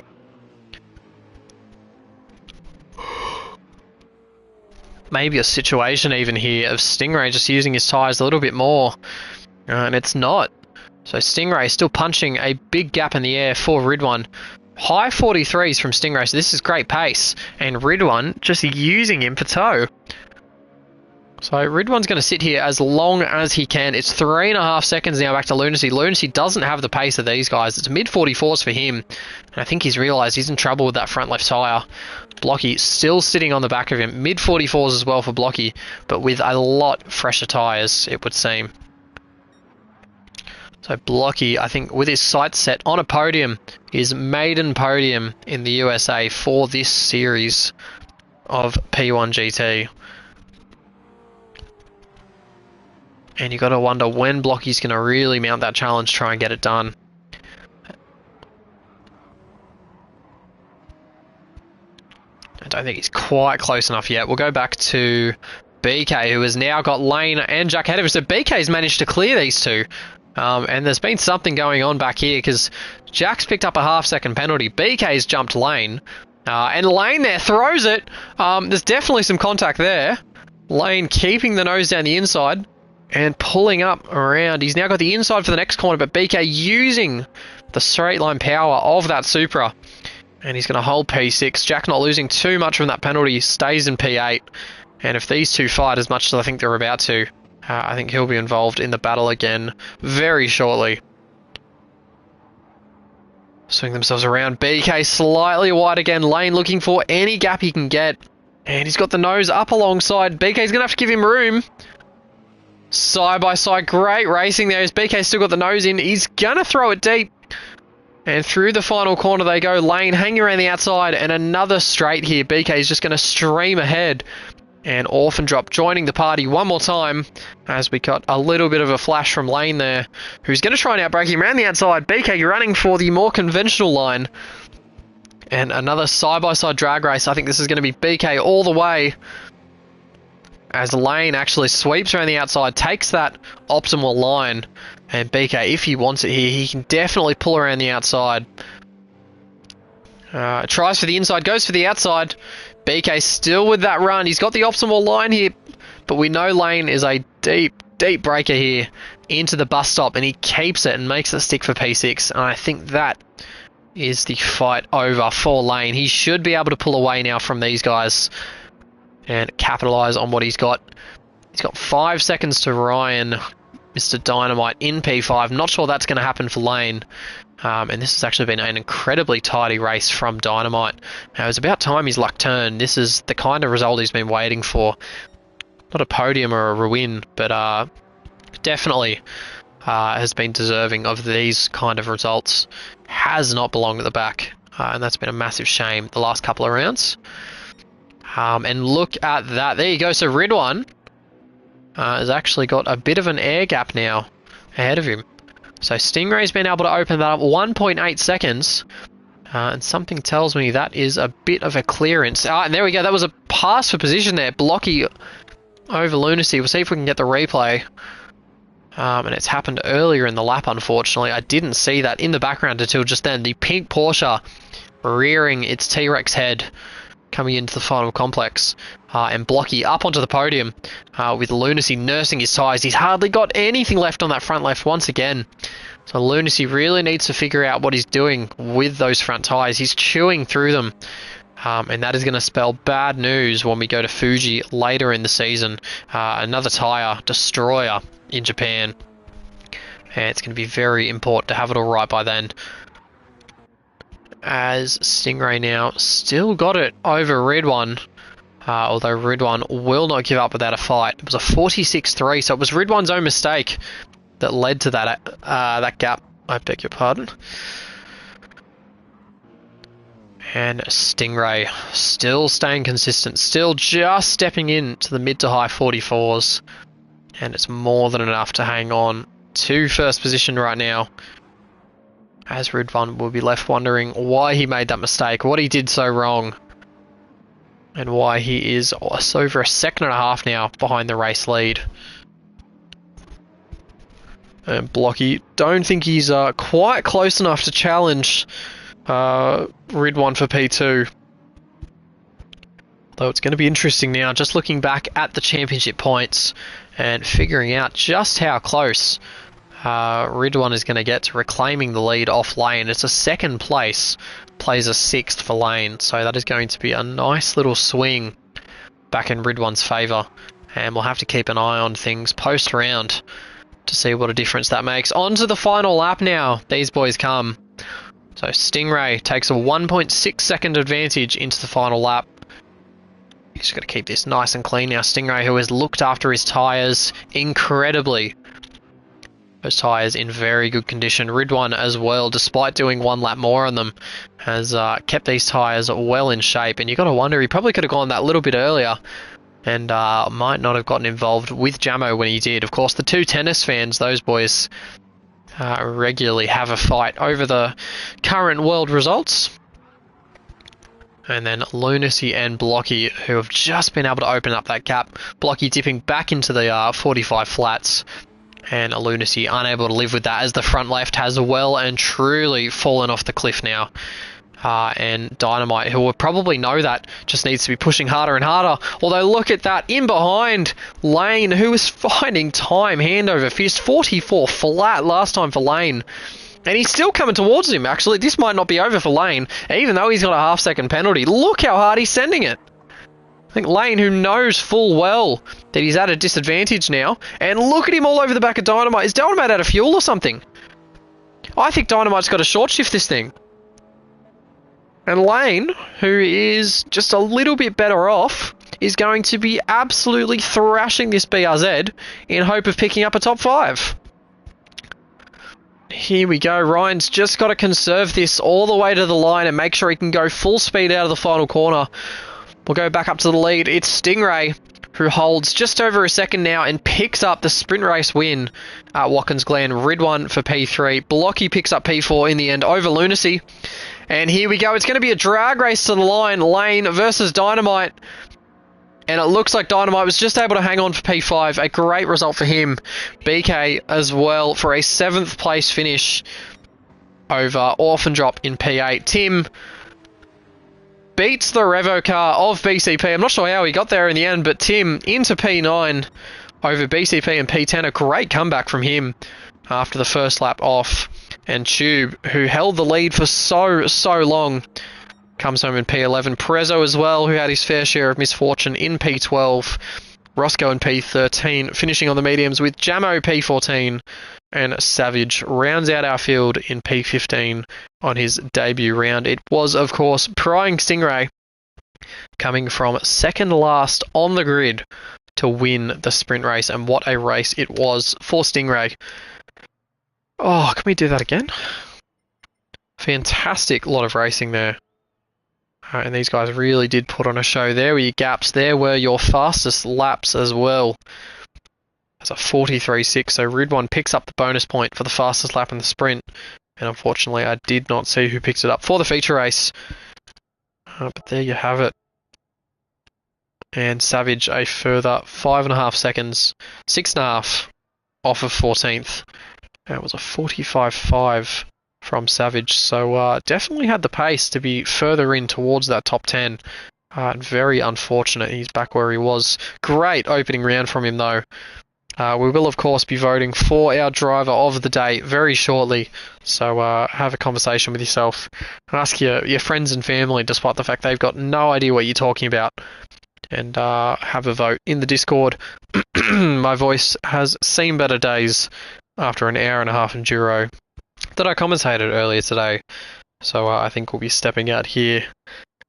[SPEAKER 1] Maybe a situation even here of Stingray just using his tyres a little bit more. And it's not. So Stingray still punching a big gap in the air for Ridwan. High 43s from Stingray, so this is great pace. And Ridwan just using him for tow. So Ridwan's going to sit here as long as he can. It's 3.5 seconds now back to Lunacy. Lunacy doesn't have the pace of these guys. It's mid-44s for him. And I think he's realised he's in trouble with that front left tyre. Blocky still sitting on the back of him. Mid-44s as well for Blocky, but with a lot fresher tyres, it would seem. So Blocky, I think, with his sights set on a podium, his maiden podium in the USA for this series of P1 GT. And you got to wonder when Blocky's going to really mount that challenge, try and get it done. I don't think he's quite close enough yet. We'll go back to BK, who has now got Lane and Jack ahead of him. So BK's managed to clear these two. And there's been something going on back here because Jack's picked up a half-second penalty. BK's jumped Lane. And Lane there throws it. There's definitely some contact there. Lane keeping the nose down the inside and pulling up around. He's now got the inside for the next corner, but BK using the straight line power of that Supra. And he's going to hold P6. Jack not losing too much from that penalty. Stays in P8. And if these two fight as much as I think they're about to, I think he'll be involved in the battle again very shortly. Swing themselves around. BK slightly wide again. Lane looking for any gap he can get. And he's got the nose up alongside. BK's going to have to give him room. Side by side. Great racing there as BK's still got the nose in. He's going to throw it deep. And through the final corner they go. Lane hanging around the outside. And another straight here. BK's just going to stream ahead. And Orphan Drop joining the party one more time as we got a little bit of a flash from Lane there, who's going to try and outbrake him around the outside. BK running for the more conventional line. And another side-by-side drag race. I think this is going to be BK all the way as Lane actually sweeps around the outside, takes that optimal line. And BK, if he wants it here, he can definitely pull around the outside. Tries for the inside, goes for the outside. BK still with that run. He's got the optimal line here, but we know Lane is a deep, deep breaker here into the bus stop, and he keeps it and makes it stick for P6. And I think that is the fight over for Lane. He should be able to pull away now from these guys and capitalise on what he's got. He's got 5 seconds to Ryan, Mr. Dynamite, in P5. Not sure that's going to happen for Lane. And this has actually been an incredibly tidy race from Dynamite. Now, it was about time his luck turned. This is the kind of result he's been waiting for. Not a podium or a win, but definitely has been deserving of these kind of results. Has not belonged at the back, and that's been a massive shame the last couple of rounds. And look at that. There you go. So Ridwan has actually got a bit of an air gap now ahead of him. So Stingray's been able to open that up 1.8 seconds. And something tells me that is a bit of a clearance. And there we go. That was a pass for position there. Blocky over Lunacy. We'll see if we can get the replay. And it's happened earlier in the lap, unfortunately. I didn't see that in the background until just then. The pink Porsche rearing its T-Rex head coming into the final complex. And Blocky up onto the podium with Lunacy nursing his tyres. He's hardly got anything left on that front left once again. So Lunacy really needs to figure out what he's doing with those front tyres. He's chewing through them. And that is going to spell bad news when we go to Fuji later in the season. Another tyre destroyer in Japan. And it's going to be very important to have it all right by then. As Stingray now still got it over Ridwan. Although Ridwan will not give up without a fight. It was a 46-3, so it was Ridwan's own mistake that led to that that gap. I beg your pardon. And Stingray still staying consistent, still just stepping in to the mid to high 44s. And it's more than enough to hang on to first position right now. As Ridwan will be left wondering why he made that mistake, what he did so wrong. And why he is over a second and a half now behind the race lead. And Blocky, don't think he's quite close enough to challenge Ridwan for P2. Though it's going to be interesting now, just looking back at the championship points and figuring out just how close Ridwan is going to get to reclaiming the lead off Lane. It's a second place, plays a sixth for Lane, so that is going to be a nice little swing back in Ridwan's favour. And we'll have to keep an eye on things post-round to see what a difference that makes. On to the final lap now, these boys come. So Stingray takes a 1.6 second advantage into the final lap. He's got to keep this nice and clean now. Stingray, who has looked after his tyres incredibly. Those tyres in very good condition. Ridwan as well, despite doing one lap more on them, has kept these tyres well in shape. And you've got to wonder, he probably could have gone that little bit earlier and might not have gotten involved with Jamo when he did. Of course, the two tennis fans, those boys regularly have a fight over the current world results. And then Lunacy and Blocky, who have just been able to open up that gap. Blocky dipping back into the 45 flats. And a Lunacy unable to live with that as the front left has well and truly fallen off the cliff now. And Dynamite, who will probably know that, just needs to be pushing harder and harder. Although look at that, in behind Lane, who was finding time hand over fist. 44 flat last time for Lane. And he's still coming towards him, actually. This might not be over for Lane, even though he's got a half-second penalty. Look how hard he's sending it. I think Lane, who knows full well that he's at a disadvantage now. And look at him all over the back of Dynamite. Is Dynamite out of fuel or something? I think Dynamite's got to short shift this thing. And Lane, who is just a little bit better off, is going to be absolutely thrashing this BRZ in hope of picking up a top 5. Here we go. Ryan's just got to conserve this all the way to the line and make sure he can go full speed out of the final corner. We'll go back up to the lead. It's Stingray, who holds just over a second now and picks up the sprint race win at Watkins Glen. Ridwan for P3. Blocky picks up P4 in the end over Lunacy. And here we go. It's going to be a drag race to the line. Lane versus Dynamite. And it looks like Dynamite was just able to hang on for P5. A great result for him. BK as well for a 7th place finish over Orphan Drop in P8. Tim beats the Revo car of BCP. I'm not sure how he got there in the end, but Tim into P9 over BCP and P10. A great comeback from him after the first lap off. And Tube, who held the lead for so long, comes home in P11. Prezzo as well, who had his fair share of misfortune in P12. Roscoe in P13, finishing on the mediums with Jamo P14. And Savage rounds out our field in P15 on his debut round. It was, of course, Prying Stingray coming from second last on the grid to win the sprint race. And what a race it was for Stingray. Oh, can we do that again? Fantastic lot of racing there. And these guys really did put on a show. There were your gaps. There were your fastest laps as well. That's a 43.6. So Ridwan picks up the bonus point for the fastest lap in the sprint. And unfortunately, I did not see who picked it up for the feature race. But there you have it. And Savage a further 5.5 seconds. 6.5 off of 14th. That was a 45.5 from Savage, so definitely had the pace to be further in towards that top 10. Very unfortunate he's back where he was. Great opening round from him though. We will of course be voting for our driver of the day very shortly, so have a conversation with yourself. Ask your friends and family, despite the fact they've got no idea what you're talking about. And have a vote in the Discord. My voice has seen better days after an hour and a half enduro that I commentated earlier today. So I think we'll be stepping out here.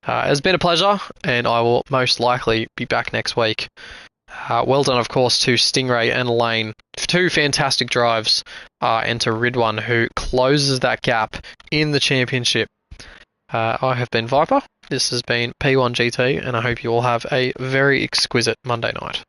[SPEAKER 1] It's been a pleasure, and I will most likely be back next week. Well done, of course, to Stingray and Lane. 2 fantastic drives, and to Ridwan, who closes that gap in the championship. I have been Viper. This has been P1 GT, and I hope you all have a very exquisite Monday night.